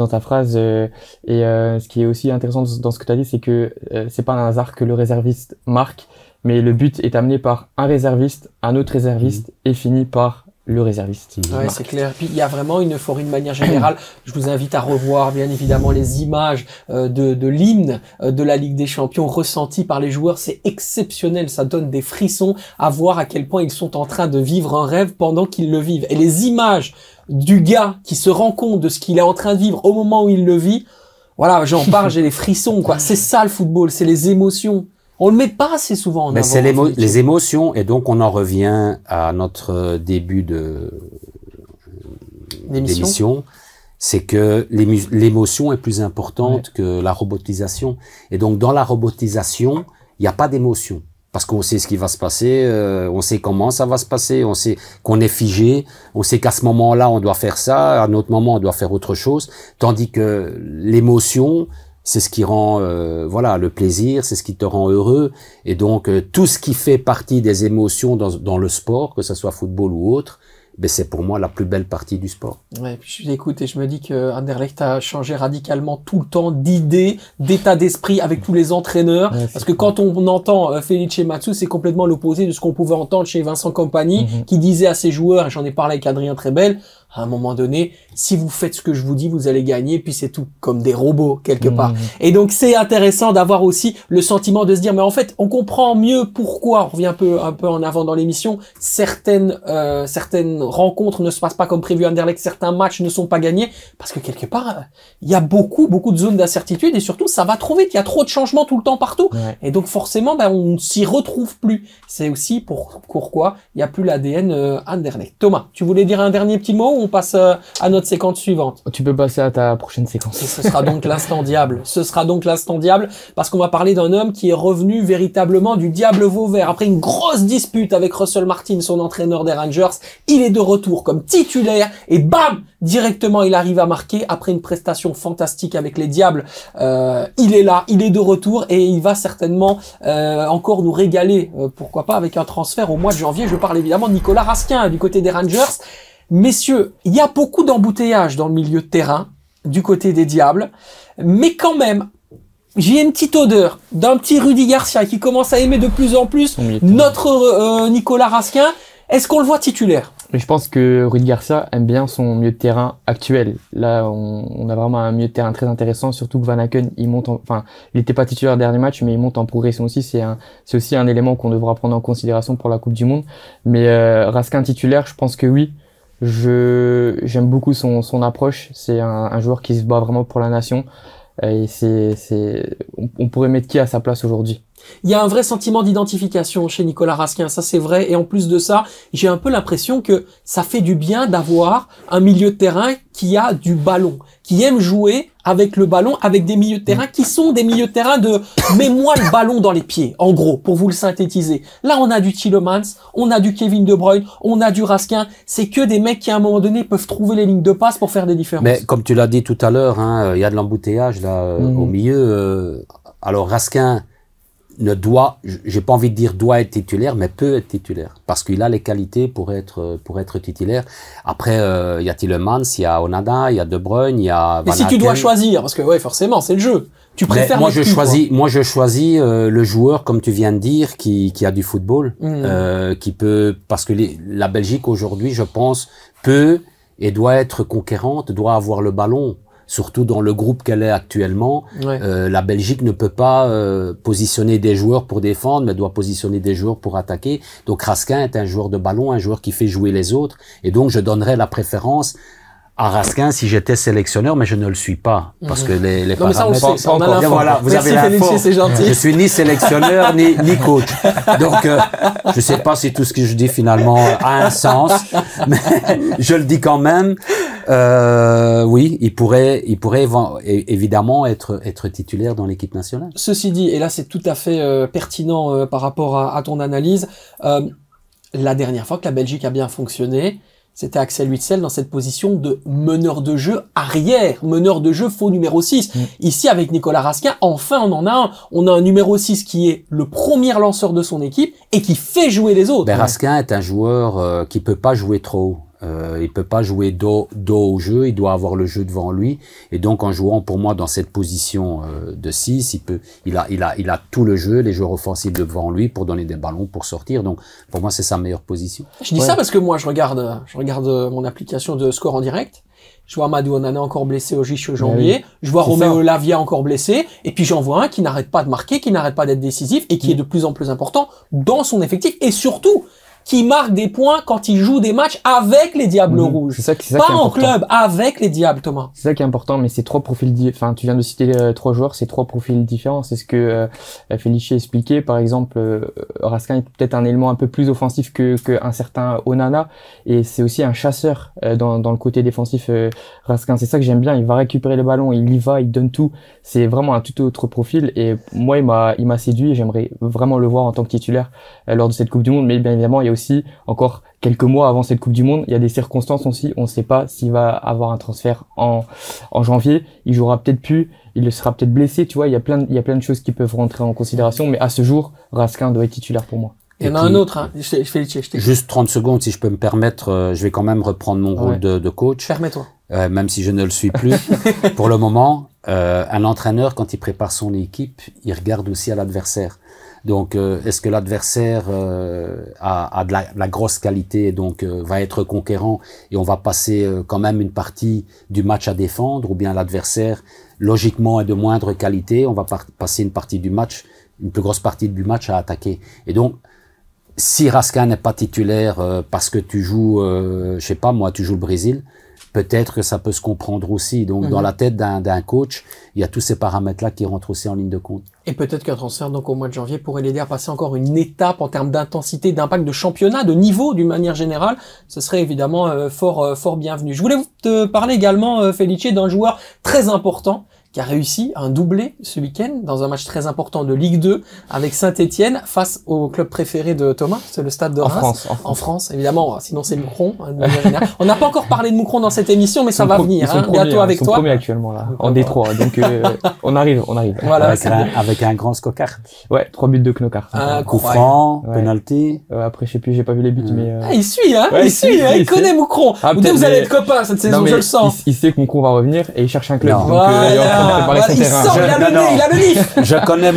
ta phrase, et ce qui est aussi intéressant dans ce que tu as dit, c'est que c'est pas un hasard que le réserviste marque, mais le but est amené par un réserviste, un autre réserviste, et fini par le réserviste. Ouais, c'est clair. Puis il y a vraiment une euphorie de manière générale. Je vous invite à revoir bien évidemment les images de l'hymne de la Ligue des Champions ressenties par les joueurs. C'est exceptionnel. Ça donne des frissons à voir à quel point ils sont en train de vivre un rêve pendant qu'ils le vivent. Et les images du gars qui se rend compte de ce qu'il est en train de vivre au moment où il le vit, voilà, j'en parle, j'ai les frissons, quoi. C'est ça le football, c'est les émotions. On le met pas assez souvent en avant. Mais c'est les émotions, et donc on en revient à notre début d'émission. C'est que l'émotion est plus importante que la robotisation. Et donc dans la robotisation, il n'y a pas d'émotion. Parce qu'on sait ce qui va se passer, on sait comment ça va se passer, on sait qu'on est figé, on sait qu'à ce moment-là on doit faire ça, à un autre moment on doit faire autre chose. Tandis que l'émotion, c'est ce qui rend le plaisir, c'est ce qui te rend heureux, et donc tout ce qui fait partie des émotions dans le sport, que ce soit football ou autre, ben c'est pour moi la plus belle partie du sport. Ouais, puis je l'écoute et je me dis que Anderlecht a changé radicalement tout le temps d'idées, d'état d'esprit avec tous les entraîneurs. Ouais, parce que quand on entend Felice Matsu, c'est complètement l'opposé de ce qu'on pouvait entendre chez Vincent Kompany, qui disait à ses joueurs, et j'en ai parlé avec Adrien Trebel, à un moment donné, si vous faites ce que je vous dis, vous allez gagner, puis c'est tout, comme des robots, quelque part. Et donc, c'est intéressant d'avoir aussi le sentiment de se dire, mais en fait, on comprend mieux pourquoi, on revient un peu en avant dans l'émission, certaines rencontres ne se passent pas comme prévu à Anderlecht, certains matchs ne sont pas gagnés, parce que quelque part, il y a beaucoup de zones d'incertitude, et surtout, ça va trop vite, il y a trop de changements tout le temps partout. Ouais. Et donc, forcément, on ne s'y retrouve plus. C'est aussi pourquoi il n'y a plus l'ADN Anderlecht. Thomas, tu voulais dire un dernier petit mot, ou on passe à notre séquence suivante? Tu peux passer à ta prochaine séquence. Et ce sera donc l'instant diable. Ce sera donc l'instant diable, parce qu'on va parler d'un homme qui est revenu véritablement du diable Vauvert. Après une grosse dispute avec Russell Martin, son entraîneur des Rangers, il est de retour comme titulaire, et bam! Directement, il arrive à marquer après une prestation fantastique avec les Diables. Il est là, il est de retour, et il va certainement encore nous régaler. Pourquoi pas avec un transfert au mois de janvier. Je parle évidemment de Nicolas Raskin du côté des Rangers. Messieurs, il y a beaucoup d'embouteillages dans le milieu de terrain du côté des Diables, mais quand même, j'ai une petite odeur d'un petit Rudy Garcia qui commence à aimer de plus en plus notre Nicolas Raskin. Est-ce qu'on le voit titulaire? Je pense que Rudy Garcia aime bien son milieu de terrain actuel. Là, on a vraiment un milieu de terrain très intéressant, surtout que Van Aken, il n'était pas titulaire dernier match, mais il monte en progression aussi. C'est aussi un élément qu'on devra prendre en considération pour la Coupe du Monde. Mais Raskin titulaire, je pense que oui. J'aime beaucoup son approche. C'est un joueur qui se bat vraiment pour la nation. Et on pourrait mettre qui à sa place aujourd'hui? Il y a un vrai sentiment d'identification chez Nicolas Raskin, ça c'est vrai. Et en plus de ça, j'ai un peu l'impression que ça fait du bien d'avoir un milieu de terrain qui a du ballon, qui aime jouer avec le ballon, avec des milieux de terrain qui sont des milieux de terrain de « mets-moi le ballon dans les pieds », en gros, pour vous le synthétiser. Là, on a du Tielemans, on a du Kevin De Bruyne, on a du Raskin. C'est que des mecs qui, à un moment donné, peuvent trouver les lignes de passe pour faire des différences. Mais comme tu l'as dit tout à l'heure, il y a de l'embouteillage là au milieu. Alors Raskin j'ai pas envie de dire doit être titulaire, mais peut être titulaire, parce qu'il a les qualités pour être titulaire. Après, il y a Tielemans, il y a Onana, il y a De Bruyne, il y a Van Aken. Mais si tu dois choisir, parce que ouais, forcément, c'est le jeu. Tu préfères moi je choisis le joueur, comme tu viens de dire, qui a du football, qui peut, parce que la Belgique aujourd'hui, je pense, peut et doit être conquérante, doit avoir le ballon. Surtout dans le groupe qu'elle est actuellement, la Belgique ne peut pas positionner des joueurs pour défendre, mais doit positionner des joueurs pour attaquer. Donc Raskin est un joueur de ballon, un joueur qui fait jouer les autres, et donc je donnerais la préférence à Raskin si j'étais sélectionneur, mais je ne le suis pas, parce que les non, mais ça, on sait, on a voilà, vous Merci avez Felice, c'est gentil. Je suis ni sélectionneur ni coach, donc je sais pas si tout ce que je dis finalement a un sens, mais je le dis quand même. Oui, il pourrait évidemment être titulaire dans l'équipe nationale. Ceci dit, et là c'est tout à fait pertinent par rapport à ton analyse, la dernière fois que la Belgique a bien fonctionné, c'était Axel Witsel dans cette position de meneur de jeu arrière, meneur de jeu faux numéro 6. Ici, avec Nicolas Raskin, enfin on en a un. On a un numéro 6 qui est le premier lanceur de son équipe et qui fait jouer les autres. Ben, Raskin est un joueur qui peut pas jouer trop haut. Il peut pas jouer dos au jeu, il doit avoir le jeu devant lui, et donc en jouant pour moi dans cette position de 6, il a tout le jeu, les joueurs offensifs devant lui pour donner des ballons, pour sortir. Donc pour moi c'est sa meilleure position. Je dis ça parce que moi je regarde mon application de score en direct. Je vois Amadou Onana encore blessé au jambier. Je vois Roméo Lavia encore blessé. Et puis j'en vois un qui n'arrête pas de marquer, qui n'arrête pas d'être décisif et qui est de plus en plus important dans son effectif. Et surtout, qui marque des points quand il joue des matchs avec les Diables Rouges. C'est ça pas en club, avec les Diables, Thomas. C'est ça qui est important, mais c'est trois profils enfin, tu viens de citer trois joueurs, c'est trois profils différents. C'est ce que Felice expliquait. Par exemple, Raskin est peut-être un élément un peu plus offensif que un certain Onana, et c'est aussi un chasseur dans le côté défensif. Raskin, c'est ça que j'aime bien. Il va récupérer le ballon, il y va, il donne tout. C'est vraiment un tout autre profil, et moi il m'a séduit, et j'aimerais vraiment le voir en tant que titulaire lors de cette Coupe du Monde. Mais bien évidemment, il y a aussi encore quelques mois avant cette Coupe du Monde, il y a des circonstances aussi, on ne sait pas s'il va avoir un transfert en janvier, il jouera peut-être plus, il sera peut-être blessé, tu vois, il y a plein de choses qui peuvent rentrer en considération, mais à ce jour, Raskin doit être titulaire pour moi. Il y en a un autre, hein. Juste 30 secondes, si je peux me permettre, je vais quand même reprendre mon rôle de coach. Permets-toi. Même si je ne le suis plus pour le moment. Un entraîneur, quand il prépare son équipe, il regarde aussi à l'adversaire. Donc, est-ce que l'adversaire a de la grosse qualité et donc va être conquérant et on va passer quand même une partie du match à défendre, ou bien l'adversaire, logiquement, est de moindre qualité, on va passer une partie du match, une plus grosse partie du match à attaquer. Et donc, si Raskin n'est pas titulaire parce que tu joues, je sais pas moi, tu joues le Brésil, peut-être que ça peut se comprendre aussi. Donc, dans la tête d'un coach, il y a tous ces paramètres-là qui rentrent aussi en ligne de compte. Et peut-être qu'un transfert donc au mois de janvier pourrait l'aider à passer encore une étape en termes d'intensité, d'impact, de championnat, de niveau d'une manière générale. Ce serait évidemment fort bienvenu. Je voulais te parler également, Felice, d'un joueur très important qui a réussi un doublé ce week-end dans un match très important de Ligue 2 avec Saint-Étienne face au club préféré de Thomas, c'est le Stade de Reims. En France, évidemment. Sinon, c'est Moucron. On n'a pas encore parlé de Moucron dans cette émission, mais ça va venir. Bientôt avec toi. Ils sont premiers actuellement là, en Détroit. Donc on arrive. Voilà, avec un grand Skokar. Ouais, 3 buts de Knokar. Coup franc, penalty. Après, je sais plus, j'ai pas vu les buts, mais. Il suit, hein. Ouais, il connaît Moucron. Vous allez être copains cette saison, je le sens. Il sait que Moucron va revenir et il cherche un club. Il a le livre. Je connais,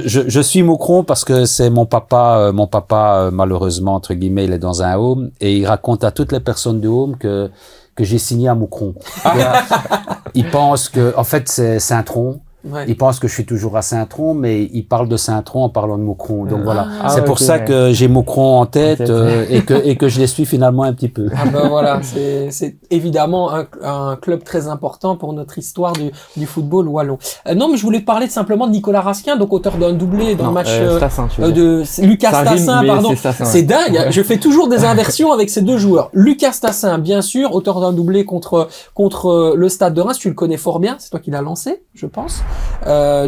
je suis Moucron parce que c'est mon papa, malheureusement, entre guillemets, il est dans un home et il raconte à toutes les personnes du home que j'ai signé à Moucron. Il pense que, en fait, c'est Saint-Tron. Ouais. Il pense que je suis toujours à Saint-Tron, mais il parle de Saint-Tron en parlant de Moucron. Donc voilà, c'est pour ça que j'ai Moucron en tête et que je les suis finalement un petit peu. Voilà, c'est évidemment un club très important pour notre histoire du football wallon. Non, mais je voulais parler simplement de Nicolas Raskin, donc auteur d'un doublé dans le match de Lucas Tassin, pardon. C'est dingue. Je fais toujours des inversions avec ces deux joueurs. Lucas Tassin, bien sûr, auteur d'un doublé contre le Stade de Reims. Tu le connais fort bien, c'est toi qui l'as lancé, je pense.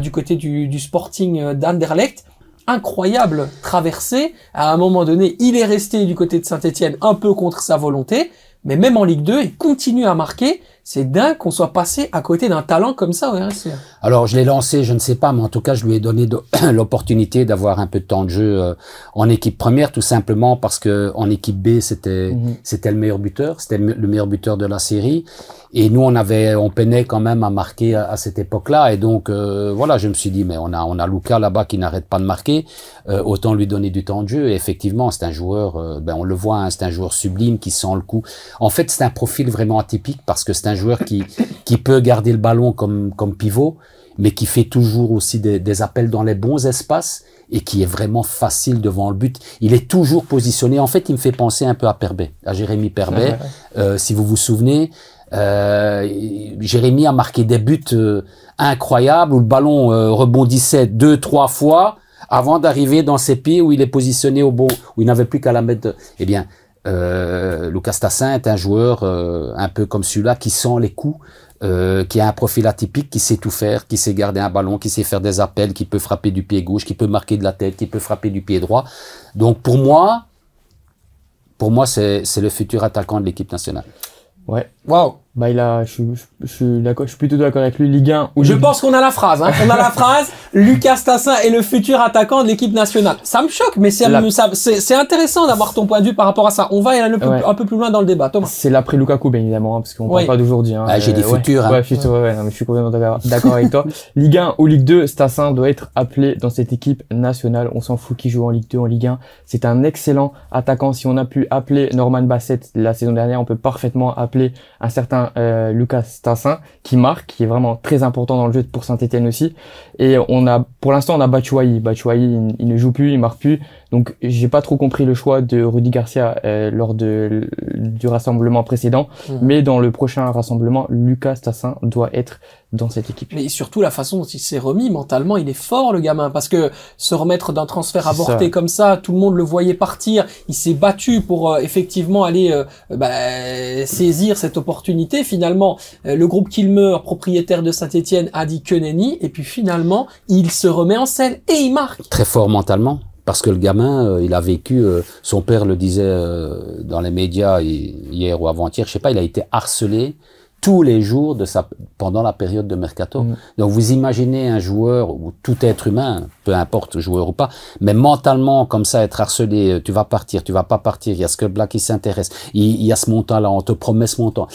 Du côté du Sporting d'Anderlecht. Incroyable traversée. À un moment donné, il est resté du côté de Saint-Étienne un peu contre sa volonté, mais même en Ligue 2, il continue à marquer. C'est dingue qu'on soit passé à côté d'un talent comme ça au RSC. Alors, je l'ai lancé, je ne sais pas, mais en tout cas, je lui ai donné l'opportunité d'avoir un peu de temps de jeu en équipe première, tout simplement parce que en équipe B, c'était le meilleur buteur, c'était le meilleur buteur de la série. Et nous, on peinait quand même à marquer à cette époque-là. Et donc, voilà, je me suis dit, mais on a Lucas là-bas qui n'arrête pas de marquer. Autant lui donner du temps de jeu. Et effectivement, c'est un joueur, on le voit, hein, c'est un joueur sublime qui sent le coup. En fait, c'est un profil vraiment atypique parce que c'est un joueur qui peut garder le ballon comme pivot, mais qui fait toujours aussi des appels dans les bons espaces et qui est vraiment facile devant le but. Il est toujours positionné. En fait, il me fait penser un peu à Perbet, à Jérémy Perbet. Si vous vous souvenez, Jérémy a marqué des buts incroyables où le ballon rebondissait 2-3 fois avant d'arriver dans ses pieds où il est positionné au bon, où il n'avait plus qu'à la mettre. Eh bien, Lucas Tassin est un joueur un peu comme celui-là qui sent les coups, qui a un profil atypique, qui sait tout faire, qui sait garder un ballon, qui sait faire des appels, qui peut frapper du pied gauche, qui peut marquer de la tête, qui peut frapper du pied droit. Donc pour moi c'est le futur attaquant de l'équipe nationale. Ouais. Waouh. Bah je suis d'accord, je suis plutôt d'accord avec lui. Ligue 1 ou je pense qu'on a la phrase, hein. On a la phrase. Lucas Tassin est le futur attaquant de l'équipe nationale. Ça me choque, mais c'est intéressant d'avoir ton point de vue par rapport à ça. On va aller un peu plus loin dans le débat. Thomas. C'est l'après Lukaku, bien évidemment, hein, parce qu'on parle pas d'aujourd'hui. Hein. J'ai des futurs. Hein. Ouais, futur, non, mais je suis complètement d'accord avec toi. Ligue 1 ou Ligue 2, Tassin doit être appelé dans cette équipe nationale. On s'en fout qu'il joue en Ligue 2, en Ligue 1. C'est un excellent attaquant. Si on a pu appeler Norman Bassett la saison dernière, on peut parfaitement appeler un certain Lucas Tassin qui marque, qui est vraiment très important dans le jeu pour Saint-Étienne aussi. Et pour l'instant, on a Batshuayi. Batshuayi, il ne joue plus, il marque plus. Donc, j'ai pas trop compris le choix de Rudy Garcia lors du rassemblement précédent. Mais dans le prochain rassemblement, Lucas Tassin doit être dans cette équipe. Mais surtout la façon dont il s'est remis mentalement, il est fort le gamin, parce que se remettre d'un transfert avorté comme ça, tout le monde le voyait partir, il s'est battu pour effectivement aller saisir cette opportunité. Finalement, le groupe Kilmer, propriétaire de Saint-Étienne, a dit que nenni, et puis finalement, il se remet en selle et il marque. Très fort mentalement. Parce que le gamin, il a vécu, son père le disait dans les médias hier ou avant-hier, je sais pas, il a été harcelé tous les jours pendant la période de mercato. Donc vous imaginez un joueur ou tout être humain, peu importe joueur ou pas, mais mentalement comme ça être harcelé, tu vas partir, tu vas pas partir, il y a ce club-là qui s'intéresse, il y a ce montant-là, on te promet ce montant,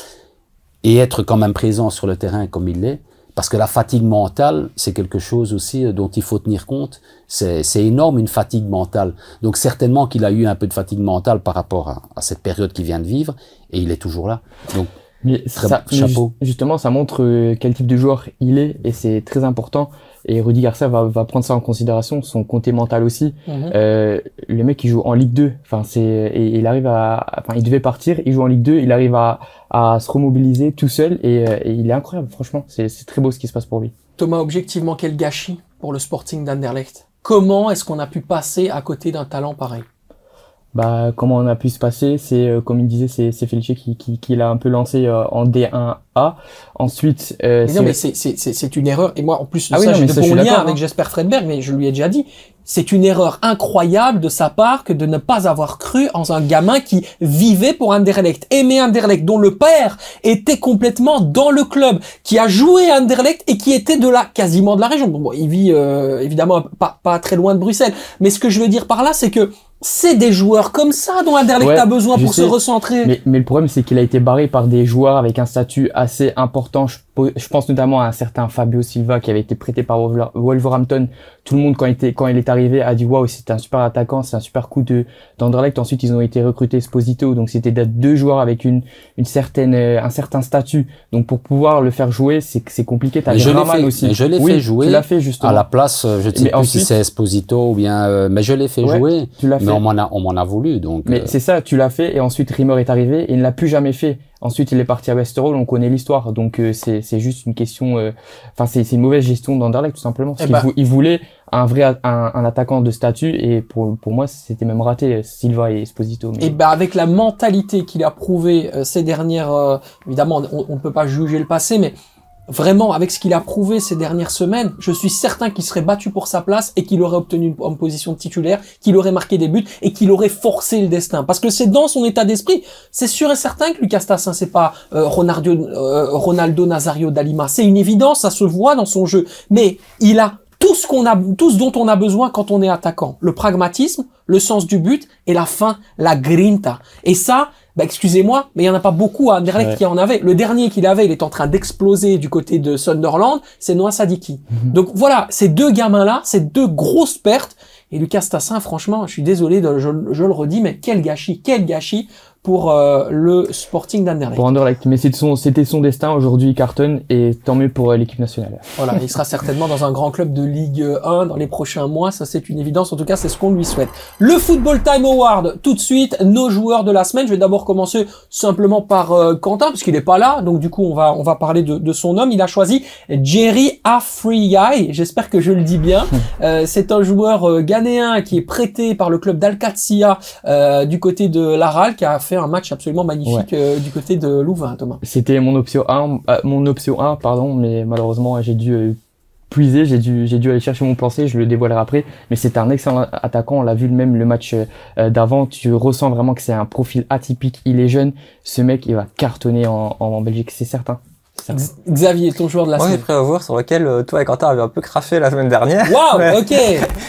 et être quand même présent sur le terrain comme il l'est. Parce que la fatigue mentale, c'est quelque chose aussi dont il faut tenir compte. C'est énorme, une fatigue mentale. Donc certainement qu'il a eu un peu de fatigue mentale par rapport à cette période qu'il vient de vivre, et il est toujours là. Donc mais chapeau. Justement, ça montre quel type de joueur il est, et c'est très important. Et Rudy Garcia va prendre ça en considération, son côté mental aussi. Le mec, il joue en Ligue 2. Enfin, il arrive il devait partir, il joue en Ligue 2, il arrive à se remobiliser tout seul, et il est incroyable, franchement. C'est très beau ce qui se passe pour lui. Thomas, objectivement, quel gâchis pour le Sporting d'Anderlecht. Comment est-ce qu'on a pu passer à côté d'un talent pareil? Bah, comment on a pu se passer, c'est comme il disait, c'est Felice qui l'a un peu lancé en D1A. Ensuite, non, mais c'est une erreur. Et moi, en plus, j'ai de bons liens avec Jesper Fredberg, mais je lui ai déjà dit, c'est une erreur incroyable de sa part que de ne pas avoir cru en un gamin qui vivait pour Anderlecht, aimait Anderlecht, dont le père était complètement dans le club, qui a joué à Anderlecht et qui était quasiment de la région. Bon, il vit évidemment pas très loin de Bruxelles, mais ce que je veux dire par là, c'est que c'est des joueurs comme ça dont Anderlecht a besoin pour se recentrer. Mais le problème, c'est qu'il a été barré par des joueurs avec un statut assez important. Je pense notamment à un certain Fabio Silva qui avait été prêté par Wolverhampton. Tout le monde, quand il est arrivé, a dit waouh, c'est un super attaquant, c'est un super coup d'Anderlecht. Ensuite, ils ont été recrutés Esposito. Donc, c'était deux joueurs avec un certain statut. Donc, pour pouvoir le faire jouer, c'est compliqué. T'as Raman aussi. Mais je l'ai fait jouer. Tu l'as fait, justement. À la place, je ne sais plus si c'est Esposito ou bien, mais je l'ai fait jouer. Tu l'as fait. Mais on m'en a voulu, donc. Mais c'est ça, tu l'as fait, et ensuite Rimmer est arrivé et il ne l'a plus jamais fait. Ensuite, il est parti à Westerlo, on connaît l'histoire. Donc c'est juste une question, c'est une mauvaise gestion d'Anderlecht tout simplement. Il voulait un attaquant de statut, et pour moi c'était même raté, Silva et Esposito. Et avec la mentalité qu'il a prouvé ces dernières, évidemment on ne peut pas juger le passé, mais vraiment, avec ce qu'il a prouvé ces dernières semaines, je suis certain qu'il serait battu pour sa place et qu'il aurait obtenu une position de titulaire, qu'il aurait marqué des buts et qu'il aurait forcé le destin. Parce que c'est dans son état d'esprit. C'est sûr et certain que Lucas Tassin, c'est pas Ronaldo Nazario d'Alima. C'est une évidence, ça se voit dans son jeu. Mais il a tout ce dont on a besoin quand on est attaquant. Le pragmatisme, le sens du but et la fin, la grinta. Et ça, excusez-moi, mais il y en a pas beaucoup à Anderlecht qui en avait. Le dernier qu'il avait, il est en train d'exploser du côté de Sunderland, c'est Noah Sadiki. Donc voilà, ces deux gamins-là, ces deux grosses pertes. Et Lucas Tassin, franchement, je suis désolé, je le redis, mais quel gâchis pour le Sporting d'Anderlecht. Pour Anderlecht, mais c'était son destin. Aujourd'hui, il cartonne, et tant mieux pour l'équipe nationale. Voilà, il sera certainement dans un grand club de Ligue 1 dans les prochains mois, ça c'est une évidence. En tout cas, c'est ce qu'on lui souhaite. Le Football Time Award, tout de suite, nos joueurs de la semaine. Je vais d'abord commencer simplement par Quentin, parce qu'il est pas là, donc du coup on va parler de son homme. Il a choisi Jerry Afriyai, j'espère que je le dis bien. C'est un joueur ghanéen qui est prêté par le club d'Al-Qadsiya du côté de l'Aral, qui a fait un match absolument magnifique du côté de Louvain, Thomas. C'était mon option 1, pardon, mais malheureusement j'ai dû puiser, j'ai dû aller chercher mon plan C, je le dévoilerai après, mais c'est un excellent attaquant, on l'a vu même le match d'avant, tu ressens vraiment que c'est un profil atypique, il est jeune, ce mec il va cartonner en Belgique, c'est certain. Xavier, ton joueur de la semaine. Moi, j'ai pris un joueur sur lequel toi et Quentin avez un peu craché la semaine dernière. Waouh, ok.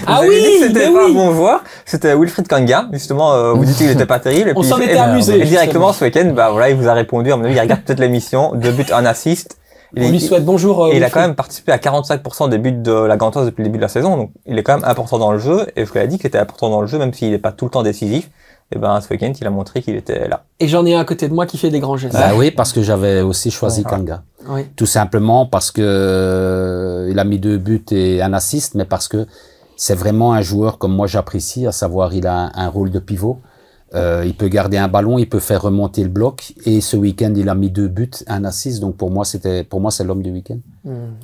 Ah oui, c'était pas un bon joueur. C'était Wilfried Kanga. Justement, vous dites qu'il était pas terrible. Et on puis, s'en était amusé. Et directement ce week-end, il vous a répondu. À mon avis, il regarde peut-être l'émission. 2 buts, 1 assist. On lui souhaite bonjour. Et il a quand même participé à 45% des buts de la Gantoise depuis le début de la saison. Donc, il est quand même important dans le jeu. Et je lui ai dit qu'il était important dans le jeu, même s'il n'est pas tout le temps décisif. Et ce week-end, il a montré qu'il était là. Et j'en ai un à côté de moi qui fait des grands gestes. Oui, parce que j'avais aussi choisi Kanga. Oui. Tout simplement parce que il a mis 2 buts et 1 assist, mais parce que c'est vraiment un joueur comme moi j'apprécie, à savoir il a un rôle de pivot. Il peut garder un ballon, il peut faire remonter le bloc, et ce week-end il a mis 2 buts, 1 assist, donc pour moi c'est l'homme du week-end.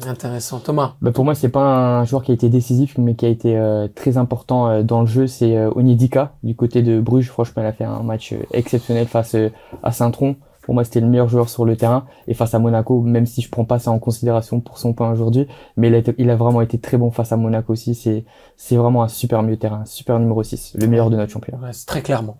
Intéressant, Thomas. Pour moi c'est pas un joueur qui a été décisif, mais qui a été très important dans le jeu, c'est Onyedika du côté de Bruges. Franchement, il a fait un match exceptionnel face à Saint-Tron. Pour moi, c'était le meilleur joueur sur le terrain. Et face à Monaco, même si je prends pas ça en considération pour son point aujourd'hui, mais il a vraiment été très bon face à Monaco aussi. C'est vraiment un super milieu de terrain, un super numéro 6, le meilleur de notre championnat. Ouais, c'est très clairement.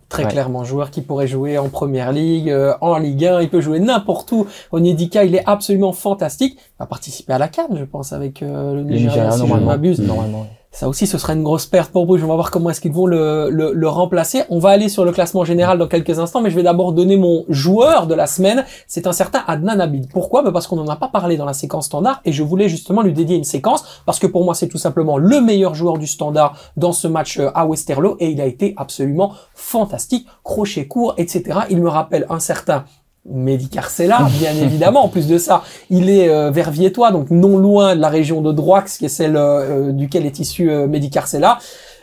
Joueur qui pourrait jouer en Première Ligue, en Ligue 1, il peut jouer n'importe où. Onyedika, il est absolument fantastique. Il va participer à la CAN, je pense, avec le Nigeria, si je ne m'abuse. Normalement. Ça aussi, ce serait une grosse perte pour Bruges. On va voir comment est-ce qu'ils vont le remplacer. On va aller sur le classement général dans quelques instants, mais je vais d'abord donner mon joueur de la semaine. C'est un certain Adnan Abid. Pourquoi? Parce qu'on n'en a pas parlé dans la séquence standard et je voulais justement lui dédier une séquence parce que pour moi, c'est tout simplement le meilleur joueur du standard dans ce match à Westerlo et il a été absolument fantastique. Crochet court, etc. Il me rappelle un certain Mehdi Carcella, bien évidemment. En plus de ça, il est verviétois, donc non loin de la région de Droix, qui est celle duquel est issu Mehdi Carcella.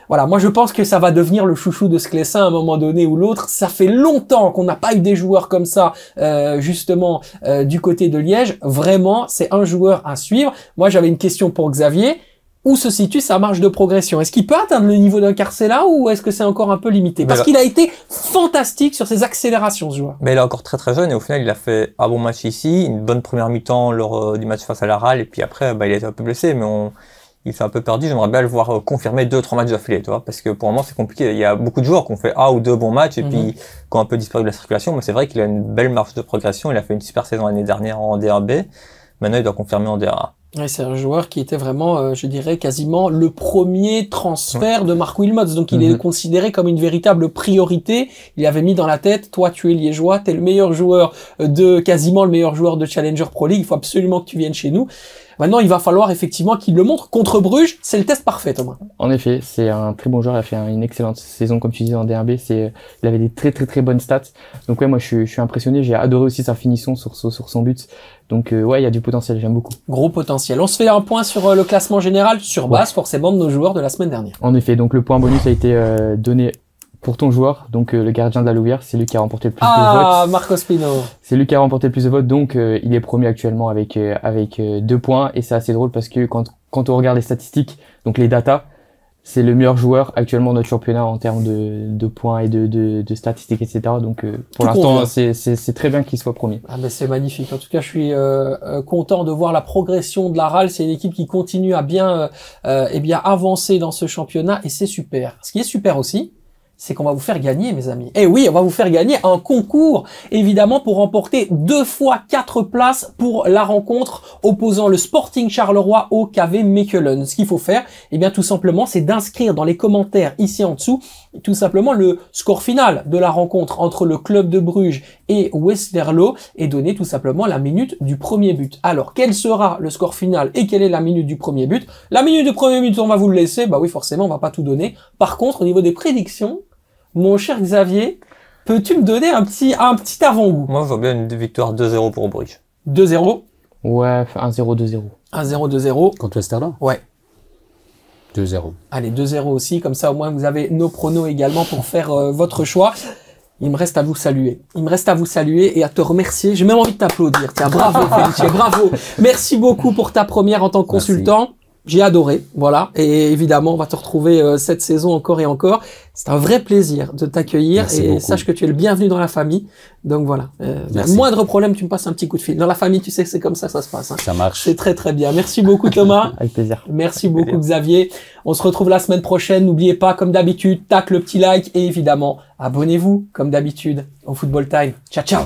Voilà, moi je pense que ça va devenir le chouchou de Sclessin à un moment donné ou l'autre. Ça fait longtemps qu'on n'a pas eu des joueurs comme ça, justement, du côté de Liège. Vraiment, c'est un joueur à suivre. Moi, j'avais une question pour Xavier. Où se situe sa marge de progression? Est-ce qu'il peut atteindre le niveau d'un Carcella ou est-ce que c'est encore un peu limité? Parce qu'il a été fantastique sur ses accélérations, ce joueur. Mais il est encore très très jeune et au final il a fait un bon match ici, une bonne première mi-temps lors du match face à la RAL et puis après il a été un peu blessé mais il s'est un peu perdu. J'aimerais bien le voir confirmer 2-3 matchs d'affilée, tu vois, parce que pour le moment c'est compliqué. Il y a beaucoup de joueurs qui ont fait 1 ou 2 bons matchs et puis qui ont un peu disparu de la circulation, mais c'est vrai qu'il a une belle marge de progression. Il a fait une super saison l'année dernière en D1B. Maintenant il doit confirmer en D1A. Ouais, c'est un joueur qui était vraiment, je dirais, quasiment le premier transfert de Marc Wilmots. Donc, il est considéré comme une véritable priorité. Il avait mis dans la tête, toi, tu es liégeois, t'es le meilleur joueur quasiment le meilleur joueur de Challenger Pro League. Il faut absolument que tu viennes chez nous. Maintenant, il va falloir effectivement qu'il le montre. Contre Bruges, c'est le test parfait, Thomas. En effet, c'est un très bon joueur. Il a fait une excellente saison, comme tu disais, en D1B. Il avait des très bonnes stats. Donc ouais, moi, je suis impressionné. J'ai adoré aussi sa finition sur son but. Donc ouais, il y a du potentiel. J'aime beaucoup. Gros potentiel. On se fait un point sur le classement général sur base, forcément, de nos joueurs de la semaine dernière. En effet, donc le point bonus a été donné pour ton joueur, donc le gardien de la Louvière, c'est lui qui a remporté le plus de votes. Ah, Marco Spino. C'est lui qui a remporté le plus de votes, donc il est premier actuellement avec 2 points. Et c'est assez drôle parce que quand on regarde les statistiques, donc les datas, c'est le meilleur joueur actuellement de notre championnat en termes de points et de statistiques, etc. Donc pour l'instant, c'est très bien qu'il soit premier. Ah ben c'est magnifique. En tout cas, je suis content de voir la progression de la RAL. C'est une équipe qui continue à bien avancer dans ce championnat et c'est super. Ce qui est super aussi, c'est qu'on va vous faire gagner, mes amis. Eh oui, on va vous faire gagner un concours, évidemment, pour remporter 2 fois 4 places pour la rencontre opposant le Sporting Charleroi au KV Mechelen. Ce qu'il faut faire, eh bien, tout simplement, c'est d'inscrire dans les commentaires ici en dessous, tout simplement, le score final de la rencontre entre le club de Bruges et Westerlo et donner tout simplement la minute du premier but. Alors, quel sera le score final et quelle est la minute du premier but? La minute du premier but, on va vous le laisser. Bah oui, forcément, on va pas tout donner. Par contre, au niveau des prédictions, mon cher Xavier, peux-tu me donner un petit avant-goût? Moi, je vois bien une victoire 2-0 pour Bruges. 2-0? Ouais, 1-0, 2-0. 1-0, 2-0. Contre Westerlo? Ouais. 2-0. Allez, 2-0 aussi, comme ça au moins vous avez nos pronos également pour faire votre choix. Il me reste à vous saluer. Il me reste à vous saluer et à te remercier. J'ai même envie de t'applaudir. Tiens, bravo Felice, bravo. Merci beaucoup pour ta première en tant que consultant. Merci. J'ai adoré, voilà. Et évidemment, on va te retrouver cette saison encore et encore. C'est un vrai plaisir de t'accueillir. Merci et beaucoup. Sache que tu es le bienvenu dans la famille. Donc voilà. Moindre problème, tu me passes un petit coup de fil. Dans la famille, tu sais que c'est comme ça que ça se passe. Hein. Ça marche. C'est très bien. Merci beaucoup Thomas. Avec plaisir. Merci beaucoup Xavier. On se retrouve la semaine prochaine. N'oubliez pas, comme d'habitude, tac le petit like et évidemment, abonnez-vous comme d'habitude au Football Time. Ciao, ciao.